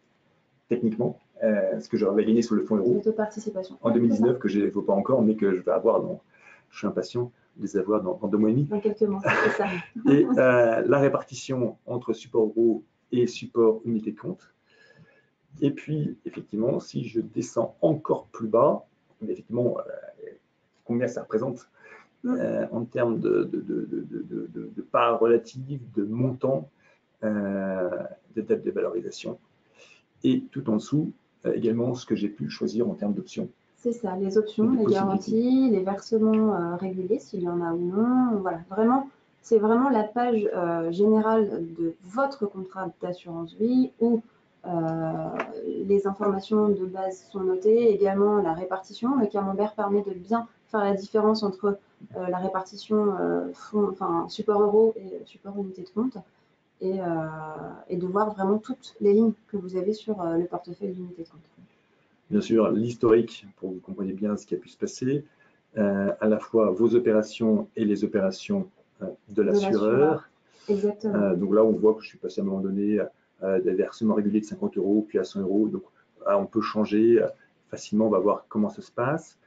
techniquement ce que j'aurais gagné sur le fonds euro le taux de participation en 2019, que je ne vois pas encore, mais que je vais avoir. Je suis impatient de les avoir dans 2 mois et demi. Dans quelques mois, c'est ça. Et la répartition entre support euro et support unité de compte. Et puis, effectivement, si je descends encore plus bas, effectivement, combien ça représente en termes de part relative, de montant, de date de valorisation. Et tout en dessous, également, ce que j'ai pu choisir en termes d'options. C'est ça, les options, les garanties, les versements réguliers, s'il y en a ou non. Voilà, vraiment, c'est vraiment la page générale de votre contrat d'assurance vie où les informations de base sont notées, également la répartition. Le camembert permet de bien faire la différence entre la répartition support euro et support unité de compte et de voir vraiment toutes les lignes que vous avez sur le portefeuille d'unité de compte. Bien sûr, l'historique, pour que vous compreniez bien ce qui a pu se passer, à la fois vos opérations et les opérations de l'assureur. Exactement. Donc là, on voit que je suis passé à un moment donné à des versements réguliers de 50 €, puis à 100 €. Donc là, on peut changer facilement, on va voir comment ça se passe.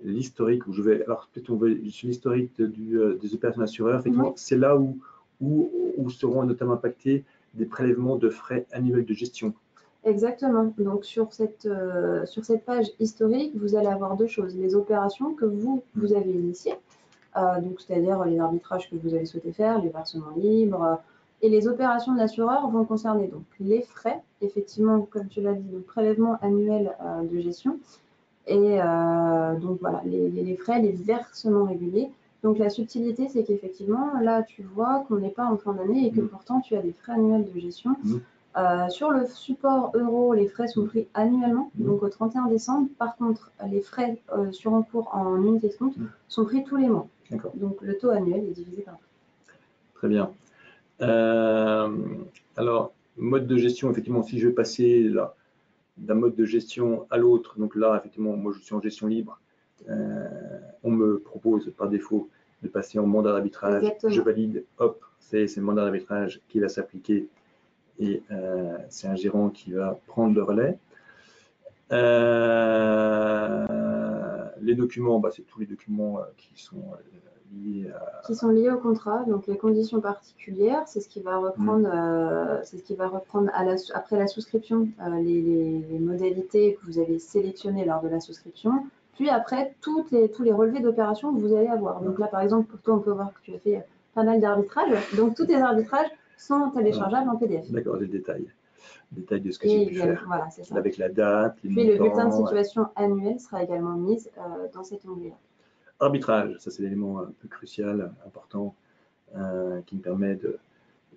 L'historique, où je vais, alors peut-être on veut sur l'historique des opérations d'assureur, effectivement, c'est là où seront notamment impactés des prélèvements de frais annuels de gestion. Exactement. Donc sur cette page historique, vous allez avoir deux choses. Les opérations que vous avez initiées, donc c'est-à-dire les arbitrages que vous avez souhaité faire, les versements libres, et les opérations de l'assureur vont concerner donc les frais, effectivement, comme tu l'as dit, le prélèvement annuel de gestion, et donc voilà, les frais, les versements réguliers. Donc la subtilité, c'est qu'effectivement, là, tu vois qu'on n'est pas en fin d'année et que pourtant, tu as des frais annuels de gestion. Sur le support euro, les frais sont pris annuellement, donc au 31 décembre. Par contre, les frais sur en cours en unité de compte sont pris tous les mois. Donc le taux annuel est divisé par 2. Très bien. Alors, mode de gestion, effectivement, si je vais passer d'un mode de gestion à l'autre, donc là, effectivement, moi je suis en gestion libre, on me propose par défaut de passer en mandat d'arbitrage. Exactement. Je valide, hop, c'est le mandat d'arbitrage qui va s'appliquer et c'est un gérant qui va prendre le relais. Les documents, c'est tous les documents qui sont liés au contrat. Donc les conditions particulières, c'est ce qui va reprendre, après la souscription, les modalités que vous avez sélectionnées lors de la souscription. Puis après, tous les relevés d'opérations que vous allez avoir. Donc là, par exemple, pour toi, on peut voir que tu as fait pas mal d'arbitrages. Donc tous tes arbitrages sont téléchargeables en PDF. D'accord, des détails de ce que j'ai pu faire. Voilà, c'est ça. Avec la date, les Puis montants. le bulletin de situation annuel sera également mis dans cet onglet-là. Arbitrage, ça c'est l'élément un peu crucial, important, qui me permet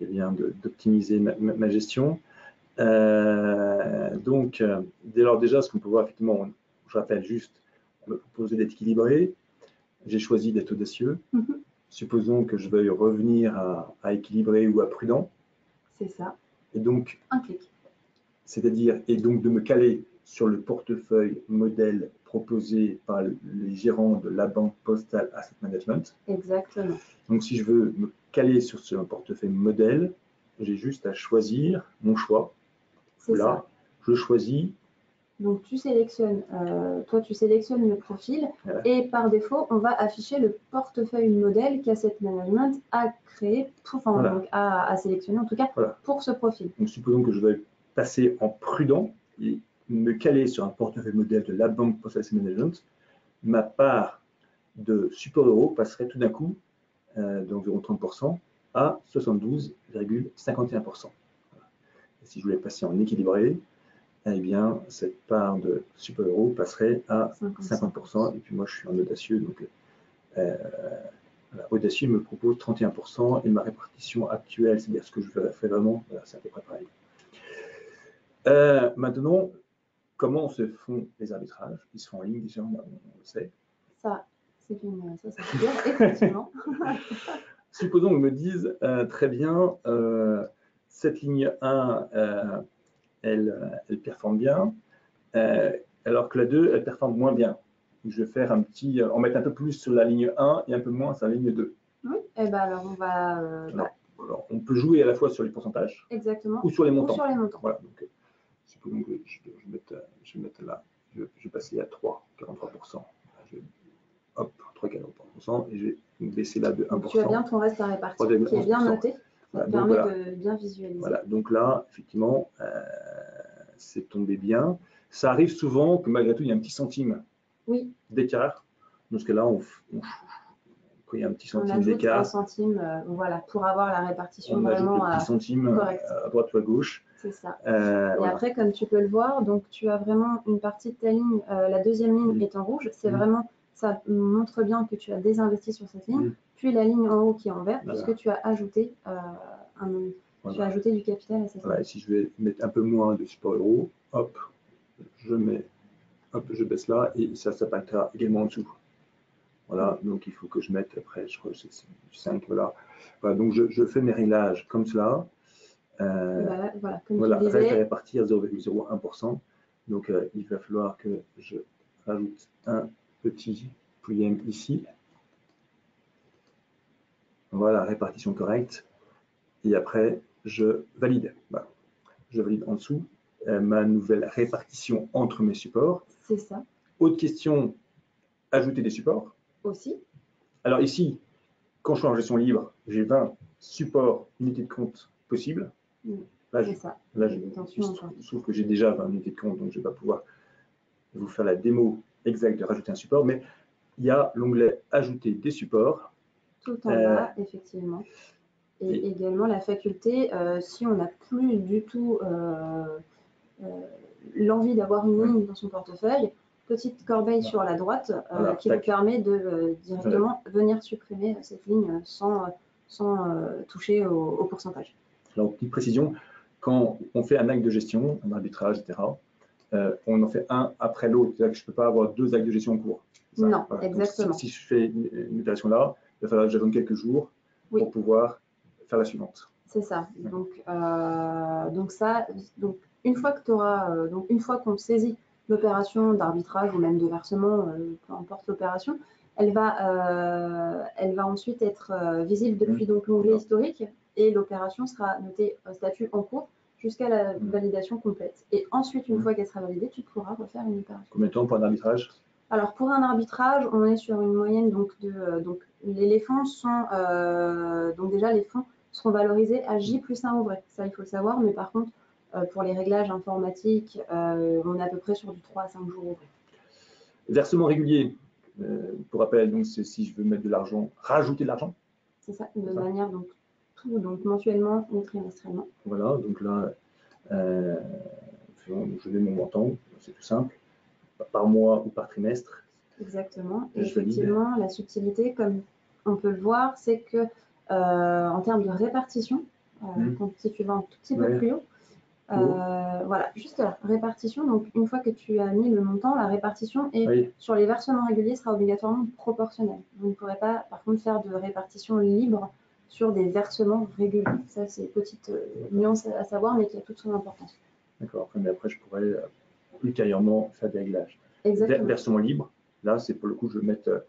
d'optimiser ma gestion. Donc, dès lors déjà, ce qu'on peut voir, effectivement, je rappelle juste, on me proposait d'être équilibré. J'ai choisi d'être audacieux. Supposons que je veuille revenir à équilibré ou à prudent. C'est ça. Et donc, un clic. C'est-à-dire, et donc de me caler sur le portefeuille modèle proposé par les gérants de la Banque Postale Asset Management. Exactement. Donc, si je veux me caler sur ce portefeuille modèle, j'ai juste à choisir mon choix. C'est là, ça. je choisis. Donc, tu sélectionnes, tu sélectionnes le profil et par défaut, on va afficher le portefeuille modèle qu'Asset Management a créé, donc a sélectionné en tout cas pour ce profil. Donc, supposons que je veuille passer en prudent et me caler sur un portefeuille modèle de la Banque Postale Asset Management. Ma part de support euro passerait tout d'un coup d'environ 30% à 72,51%. Si je voulais passer en équilibré, eh bien, cette part de support euro passerait à 50%. Et puis moi, je suis en audacieux, donc audacieux me propose 31% et ma répartition actuelle, c'est-à-dire ce que je fais vraiment, c'est à peu près pareil. Maintenant, comment se font les arbitrages? Ils sont en ligne déjà, on le sait. Ça, c'est sûr, effectivement. Supposons qu'on me dise, très bien, cette ligne 1, elle performe bien, alors que la 2, elle performe moins bien. Je vais faire en mettre un peu plus sur la ligne 1 et un peu moins sur la ligne 2. Oui, et ben alors on va... alors, on peut jouer à la fois sur les pourcentages. Exactement. Ou sur les montants. Ou sur les montants. Voilà, donc, supposons que je vais mettre là, je vais passer à 3,43%. Hop, 3,43%, et je vais baisser là de 1%. Donc, tu as bien ton reste à répartir, qui est bien noté. Ça te permet de bien visualiser. Voilà, donc là, effectivement, c'est tombé bien. Ça arrive souvent que malgré tout, il y a un petit centime d'écart. Dans ce cas-là, quand il y a un petit centime d'écart, un centime, voilà, pour avoir la répartition on vraiment ajoute le petit centime correcte. À droite ou à gauche. C'est ça. Et après, comme tu peux le voir, donc tu as vraiment une partie de ta ligne, la deuxième ligne est en rouge. C'est vraiment, ça montre bien que tu as désinvesti sur cette ligne. Puis la ligne en haut qui est en vert, puisque tu as ajouté tu as ajouté du capital à cette ligne. Et si je vais mettre un peu moins de support euro, hop, je baisse là et ça s'impactera également en dessous. Voilà, donc il faut que je mette après, je crois que c'est 5, voilà. Donc je fais mes réglages comme cela. Comme tu disais, reste à répartir 0,01%. Donc il va falloir que je rajoute un petit Preempt ici. Voilà, répartition correcte. Et après, je valide. Voilà. Je valide en dessous ma nouvelle répartition entre mes supports. C'est ça. Autre question, ajouter des supports. Aussi. Alors ici, quand je suis en gestion libre, j'ai 20 supports unités de compte possibles. Là, c'est ça. Là, je trouve que j'ai déjà 20 unités de compte, donc je ne vais pas pouvoir vous faire la démo exacte de rajouter un support, mais il y a l'onglet ajouter des supports. Tout en bas, effectivement. Et également la faculté, si on n'a plus du tout l'envie d'avoir une ligne dans son portefeuille, petite corbeille sur la droite voilà, qui vous permet de directement venir supprimer cette ligne sans toucher au pourcentage. Alors, petite précision, quand on fait un acte de gestion, un arbitrage, etc., on en fait un après l'autre. C'est-à-dire que je ne peux pas avoir deux actes de gestion en cours. Ça. Non, voilà. Exactement. Donc, si je fais une opération là, il va falloir que j'attende quelques jours pour pouvoir faire la suivante. C'est ça. Donc une fois que tu auras, une fois qu'on saisit l'opération d'arbitrage ou même de versement, peu importe l'opération, elle va ensuite être visible depuis l'onglet historique et l'opération sera notée statut en cours jusqu'à la validation complète. Et ensuite, une fois qu'elle sera validée, tu pourras refaire une opération. Combien de temps pour un arbitrage? Alors, pour un arbitrage, on est sur une moyenne les fonds sont donc déjà les fonds seront valorisés à J plus 1 ouvré. Ça, il faut le savoir, mais par contre, pour les réglages informatiques, on est à peu près sur du 3 à 5 jours ouvrés. Versement régulier, pour rappel, c'est si je veux mettre de l'argent, rajouter de l'argent. C'est ça, de manière donc mensuellement ou trimestriellement. Voilà, donc là, je mets mon montant, c'est tout simple, par mois ou par trimestre. Exactement. Et effectivement, la subtilité, comme on peut le voir, c'est que en termes de répartition, si tu vas un tout petit peu plus haut, voilà, juste la répartition. Donc, une fois que tu as mis le montant, la répartition sur les versements réguliers sera obligatoirement proportionnelle. Vous ne pourrez pas, par contre, faire de répartition libre sur des versements réguliers. Ça, c'est une petite nuance à savoir, mais qui a toute son importance. D'accord. Mais après, je pourrais ultérieurement faire des réglages. Exactement. Versement libre, là, c'est pour le coup, je vais mettre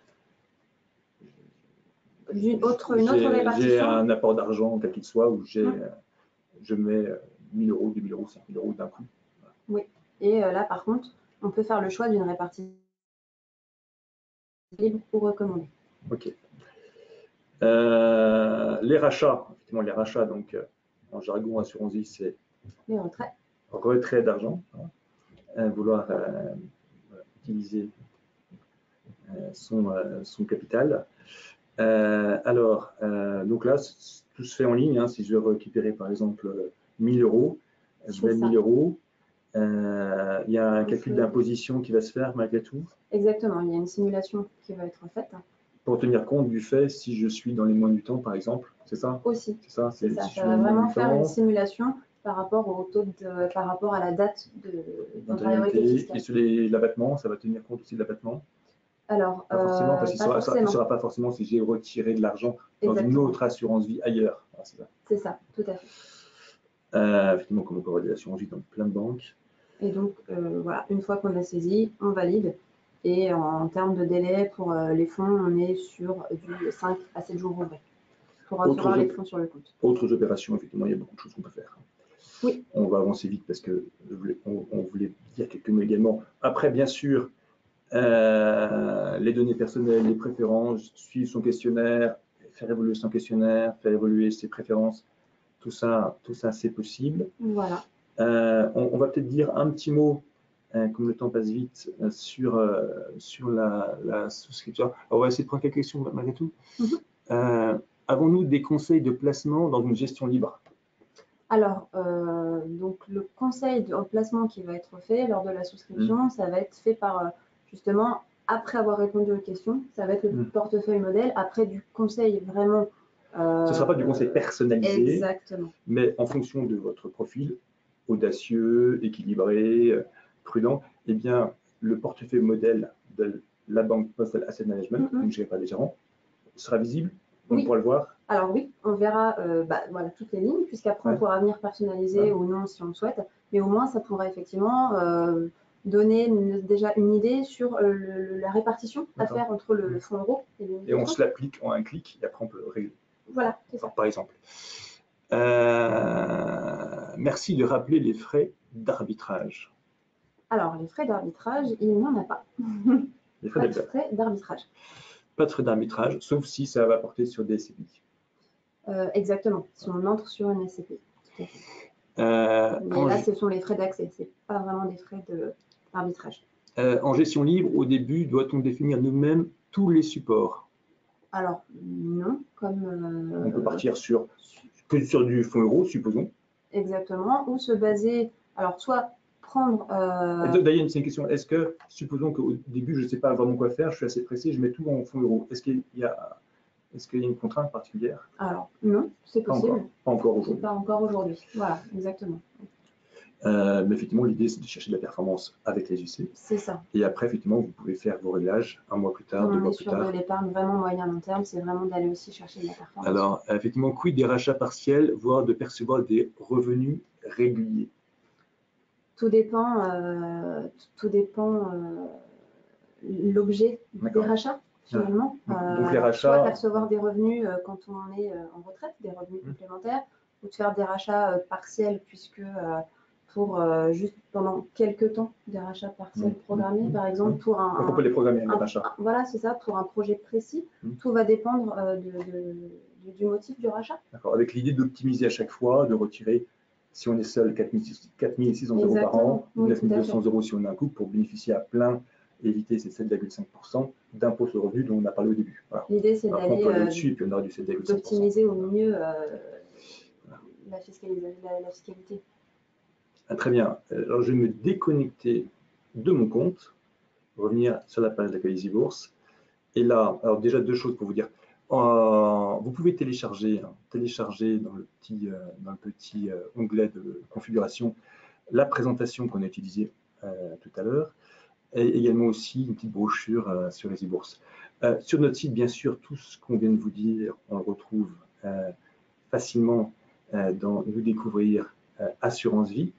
une autre répartition. J'ai un apport d'argent, quel qu'il soit, où je mets 1 000 €, 2 000 €, 5 000 € d'un coup. Voilà. Oui. Et là, par contre, on peut faire le choix d'une répartition libre ou recommandée. OK. Les rachats, effectivement, les rachats, donc en jargon assurance vie, c'est les retraits. Retrait d'argent. Vouloir utiliser son capital. Donc là, tout se fait en ligne. Si je veux récupérer, par exemple, 1 000 €, je mets 1 000 €. Il y a un calcul d'imposition qui va se faire malgré tout. Exactement, il y a une simulation qui va être faite. Pour tenir compte du fait si je suis dans les mois du temps, par exemple, c'est ça? Aussi. C'est ça, ça va vraiment faire une simulation par rapport au taux par rapport à la date d'antériorité fiscale. Et sur l'abattement, ça va tenir compte aussi de l'abattement? Alors, pas forcément, parce qu'il ne saura pas forcément si j'ai retiré de l'argent dans une autre assurance vie ailleurs. C'est ça, tout à fait. Effectivement, comme on peut avoir des assurances vie dans plein de banques. Et donc, voilà, une fois qu'on a saisi, on valide. Et en termes de délai pour les fonds, on est sur du 5 à 7 jours ouvrés pour recevoir les fonds sur le compte. Autres opérations, effectivement, il y a beaucoup de choses qu'on peut faire. Oui. On va avancer vite parce qu'on voulait dire quelques mots également. Après, bien sûr, les données personnelles, les préférences, suivre son questionnaire, faire évoluer son questionnaire, faire évoluer ses préférences, tout ça c'est possible. Voilà. On va peut-être dire un petit mot, comme le temps passe vite, sur la souscription. Alors, on va essayer de prendre quelques questions malgré tout. Avons-nous des conseils de placement dans une gestion libre? Alors, donc le conseil de placement qui va être fait lors de la souscription, ça va être fait par, justement, après avoir répondu aux questions, ça va être le portefeuille modèle, après du conseil vraiment… Ce ne sera pas du conseil personnalisé, exactement. Mais en fonction de votre profil, audacieux, équilibré, prudent, eh bien, le portefeuille modèle de la Banque Postal Asset Management, donc je n'ai pas les gérants, sera visible. On pourra le voir. Alors oui, on verra voilà, toutes les lignes, puisqu'après on pourra venir personnaliser ou non si on le souhaite, mais au moins ça pourra effectivement donner déjà une idée sur la répartition à faire entre le fonds euro et le Et on se l'applique en un clic et après on peut régler. Voilà, c'est ça. Par exemple. Merci de rappeler les frais d'arbitrage. Alors, les frais d'arbitrage, il n'y en a pas. Les frais d'arbitrage. Pas de frais d'arbitrage, sauf si ça va porter sur des SCPI. Exactement, si on entre sur une SCPI. Mais là, ce sont les frais d'accès, ce n'est pas vraiment des frais d'arbitrage. En gestion libre, au début, doit-on définir nous-mêmes tous les supports? Alors, non, comme... on peut partir que sur du fonds euro, supposons. Exactement, ou se baser... Alors, soit prendre... D'ailleurs, c'est une question. Est-ce que, supposons qu'au début, je ne sais pas vraiment quoi faire, je suis assez pressé, je mets tout en fonds euro. Est-ce qu'il y a une contrainte particulière? Alors, non, c'est possible. Pas encore aujourd'hui. Pas encore aujourd'hui, voilà, exactement. Mais effectivement, l'idée, c'est de chercher de la performance avec les UC. C'est ça. Et après, effectivement, vous pouvez faire vos réglages un mois plus tard, 2 mois plus tard. On est sur de l'épargne vraiment moyen-long terme, c'est vraiment d'aller aussi chercher de la performance. Alors, effectivement, quid des rachats partiels, voire de percevoir des revenus réguliers? Tout dépend l'objet des rachats, finalement. Donc, les rachats... Soit percevoir des revenus quand on est en retraite, des revenus complémentaires, ou de faire des rachats partiels, puisque pour juste pendant quelques temps, des rachats partiels programmés, par exemple, pour un... on peut les programmer, les rachats. Voilà, c'est ça, pour un projet précis. Tout va dépendre du motif du rachat. D'accord, avec l'idée d'optimiser à chaque fois, de retirer, si on est seul, 4 600 euros par an, 9 200 euros si on a un couple, pour bénéficier à plein, éviter ces 7,5% d'impôt sur le revenu dont on a parlé au début. Voilà. L'idée, c'est d'aller d'optimiser au mieux la fiscalité. Ah, très bien. Alors, je vais me déconnecter de mon compte, revenir sur la page d'accueil EasyBourse. Et là, alors déjà 2 choses pour vous dire. Vous pouvez télécharger dans le petit onglet de configuration la présentation qu'on a utilisée tout à l'heure, et également aussi une petite brochure sur EasyBourse. Sur notre site, bien sûr, tout ce qu'on vient de vous dire, on le retrouve facilement dans Nous découvrir Assurance Vie.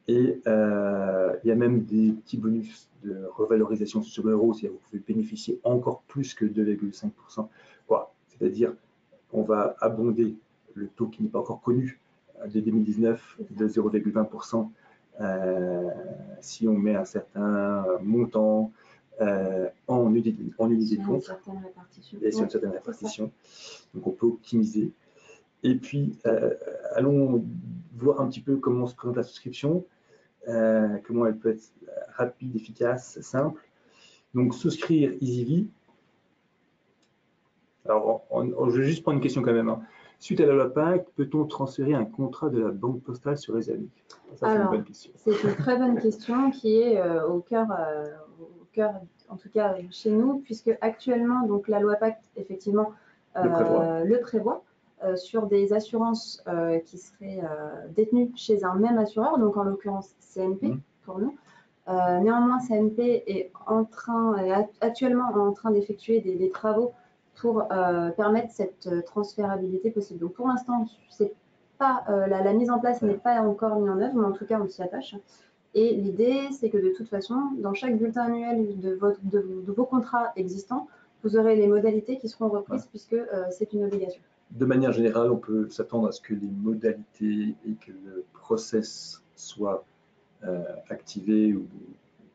Et il y a même des petits bonus de revalorisation sur l'euro, c'est-à-dire que vous pouvez bénéficier encore plus que 2,5%. C'est-à-dire qu'on va abonder le taux qui n'est pas encore connu de 2019 de 0,20% si on met un certain montant en unité de compte et sur une certaine répartition. Donc on peut optimiser. Et puis, allons voir un petit peu comment se présente la souscription, comment elle peut être rapide, efficace, simple. Donc, souscrire EasyVie. Alors, je vais juste prendre une question quand même. Suite à la loi Pacte, peut-on transférer un contrat de la banque postale sur les amis? Ça, c'est une bonne question. C'est une très bonne question qui est au cœur, en tout cas chez nous, puisque actuellement, donc, la loi Pacte, effectivement, le prévoit. Sur des assurances qui seraient détenues chez un même assureur, donc en l'occurrence CNP pour nous. Néanmoins, CNP est actuellement en train d'effectuer des travaux pour permettre cette transférabilité possible. Donc pour l'instant, la mise en place n'est pas encore mise en œuvre, mais en tout cas, on s'y attache. Et l'idée, c'est que de toute façon, dans chaque bulletin annuel de vos contrats existants, vous aurez les modalités qui seront reprises puisque c'est une obligation. De manière générale, on peut s'attendre à ce que les modalités et que le process soient activés ou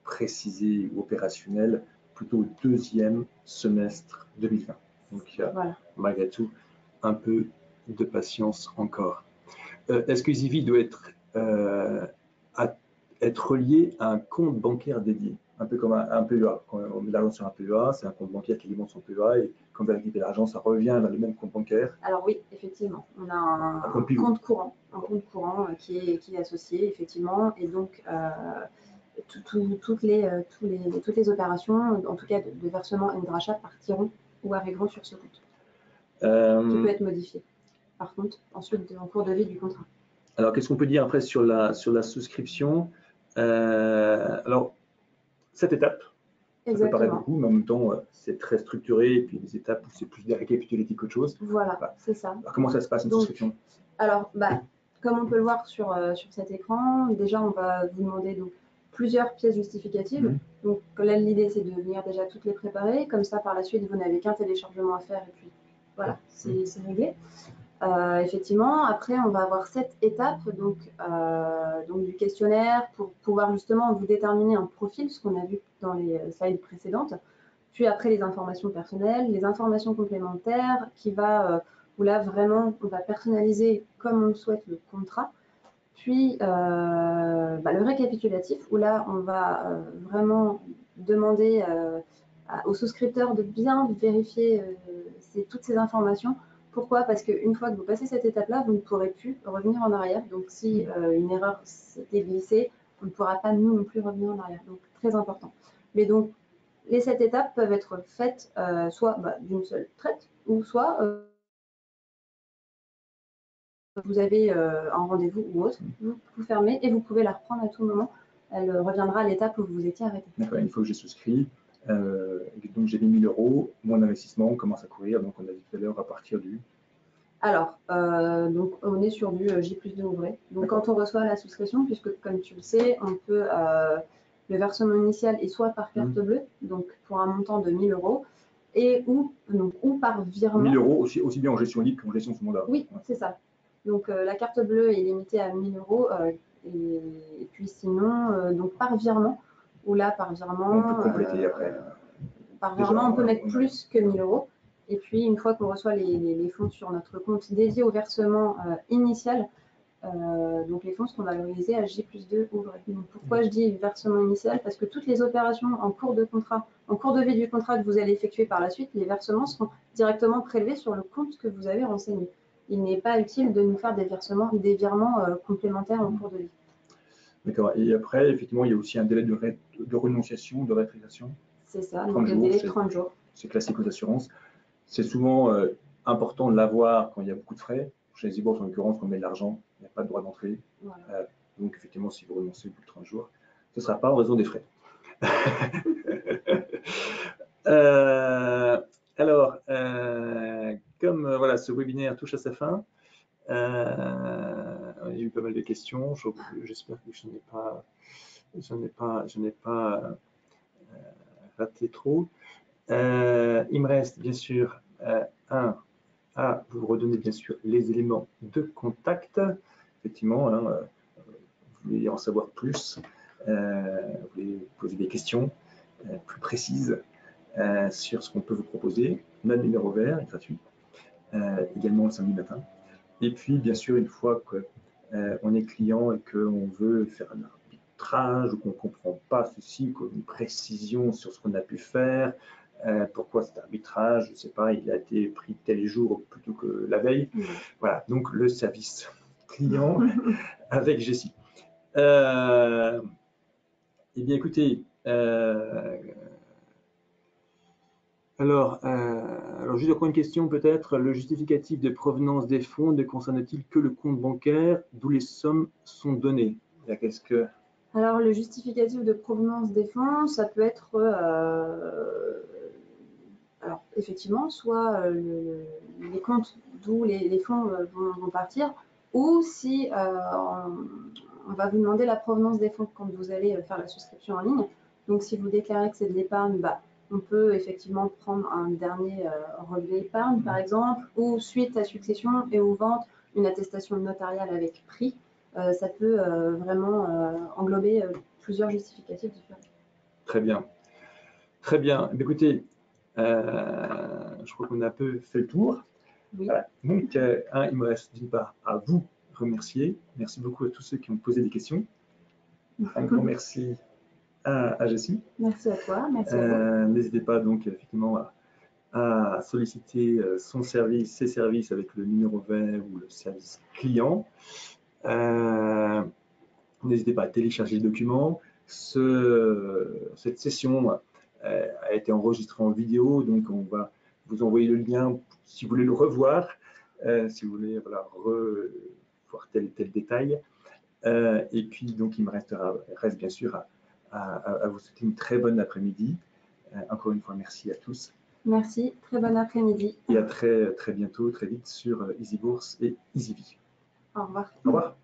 précisés ou opérationnels plutôt au 2e semestre 2020. Donc, voilà. Malgré tout, un peu de patience encore. Est-ce que EasyVie doit être relié à un compte bancaire dédié? Un peu comme un PEA. Quand on met l'argent sur un PEA, c'est un compte bancaire qui alimente son PEA et quand on va récupérer l'argent, ça revient dans le même compte bancaire. Alors oui, effectivement, on a un compte courant qui est associé, effectivement, et donc toutes les opérations, en tout cas de versement et de rachat, partiront ou arriveront sur ce compte, qui peut être modifié, par contre, ensuite en cours de vie du contrat. Alors, qu'est-ce qu'on peut dire après sur la souscription? Alors, cette étape, ça peut paraître beaucoup, mais en même temps, c'est très structuré, et puis des étapes où c'est plus des récapitulatifs qu'autre chose. Voilà, c'est ça. Alors, comment ça se passe, une souscription? Alors, comme on peut le voir sur cet écran, déjà, on va vous demander donc plusieurs pièces justificatives. Donc là, l'idée, c'est de venir déjà toutes les préparer. Comme ça, par la suite, vous n'avez qu'un téléchargement à faire et puis voilà, c'est réglé. Effectivement, après, on va avoir 7 étapes donc du questionnaire pour pouvoir justement vous déterminer un profil, ce qu'on a vu dans les slides précédentes. Puis après, les informations personnelles, les informations complémentaires où là, vraiment, on va personnaliser comme on le souhaite le contrat. Puis le récapitulatif, où là, on va vraiment demander aux souscripteurs de bien vérifier toutes ces informations. Pourquoi? Parce qu'une fois que vous passez cette étape-là, vous ne pourrez plus revenir en arrière. Donc, si une erreur s'était glissée, on ne pourra pas, nous non plus, revenir en arrière. Donc, très important. Mais donc, les 7 étapes peuvent être faites soit d'une seule traite, ou soit vous avez un rendez-vous ou autre, vous fermez et vous pouvez la reprendre à tout moment. Elle reviendra à l'étape où vous étiez arrêté. D'accord, une fois que j'ai souscrit, donc j'ai mis 1 000 €, mon investissement commence à courir, donc on a dit tout à l'heure à partir du… Alors, donc on est sur du J+2 ouvré. Donc quand on reçoit la souscription, puisque comme tu le sais, on peut le versement initial est soit par carte bleue, donc pour un montant de 1 000 €, et ou par virement. 1 000 € aussi bien en gestion libre qu'en gestion sous mandat. Oui, c'est ça. Donc la carte bleue est limitée à 1 000 €, et puis sinon, donc par virement, ou là par virement. On peut compléter après. Par virement, on peut mettre plus que 1 000 €. Et puis, une fois qu'on reçoit les fonds sur notre compte dédié au versement initial, donc les fonds seront valorisés à J+2 ouvré. Donc pourquoi je dis versement initial? Parce que toutes les opérations en cours de contrat, en cours de vie du contrat que vous allez effectuer par la suite, les versements seront directement prélevés sur le compte que vous avez renseigné. Il n'est pas utile de nous faire des virements complémentaires en cours de vie. D'accord. Et après, effectivement, il y a aussi un délai de renonciation, de rétractation. C'est ça, donc le délai de 30 jours. C'est classique aux assurances. C'est souvent important de l'avoir quand il y a beaucoup de frais. Chez les e-bourses, en l'occurrence, quand on met de l'argent, il n'y a pas de droit d'entrée. Voilà. Donc, effectivement, si vous renoncez au bout de 30 jours, ce ne sera pas en raison des frais. Alors, comme voilà, ce webinaire touche à sa fin, il y a eu pas mal de questions. J'espère que je n'ai pas raté trop. Il me reste bien sûr à vous redonner bien sûr les éléments de contact. Effectivement, vous voulez en savoir plus, vous voulez poser des questions plus précises sur ce qu'on peut vous proposer. Notre numéro vert est gratuit, également le samedi matin. Et puis, bien sûr, une fois qu'on est client et qu'on veut faire un arbitrage ou qu'on ne comprend pas ceci, qu'on a une précision sur ce qu'on a pu faire, pourquoi cet arbitrage, je ne sais pas, il a été pris tel jour plutôt que la veille. Voilà, donc le service client avec Jessie. Eh bien, écoutez, alors, juste encore une question peut-être. Le justificatif de provenance des fonds ne concerne-t-il que le compte bancaire d'où les sommes sont données? Qu'est-ce que… Alors, le justificatif de provenance des fonds, ça peut être, alors effectivement, soit les comptes d'où les fonds vont partir, ou si on va vous demander la provenance des fonds quand vous allez faire la souscription en ligne. Donc, si vous déclarez que c'est de l'épargne, on peut effectivement prendre un dernier relevé épargne, par exemple, ou suite à succession et ou vente, une attestation notariale avec prix. Ça peut vraiment englober plusieurs justificatifs différents. Très bien. Très bien. Écoutez, je crois qu'on a un peu fait le tour. Oui. Voilà. Donc, il me reste d'une part à vous remercier. Merci beaucoup à tous ceux qui ont posé des questions. Un grand merci à Jessie. Merci à toi. Merci à vous. N'hésitez pas donc effectivement à solliciter son service, ses services avec le numéro vert ou le service client. N'hésitez pas à télécharger le document. Cette session a été enregistrée en vidéo, donc on va vous envoyer le lien si vous voulez le revoir, si vous voulez voir tel détail. Et puis, donc, il me reste bien sûr à vous souhaiter une très bonne après-midi. Encore une fois, merci à tous. Merci, très bon après-midi. Et à très bientôt, très vite sur EasyBourse et EasyVie. Au revoir. Au revoir.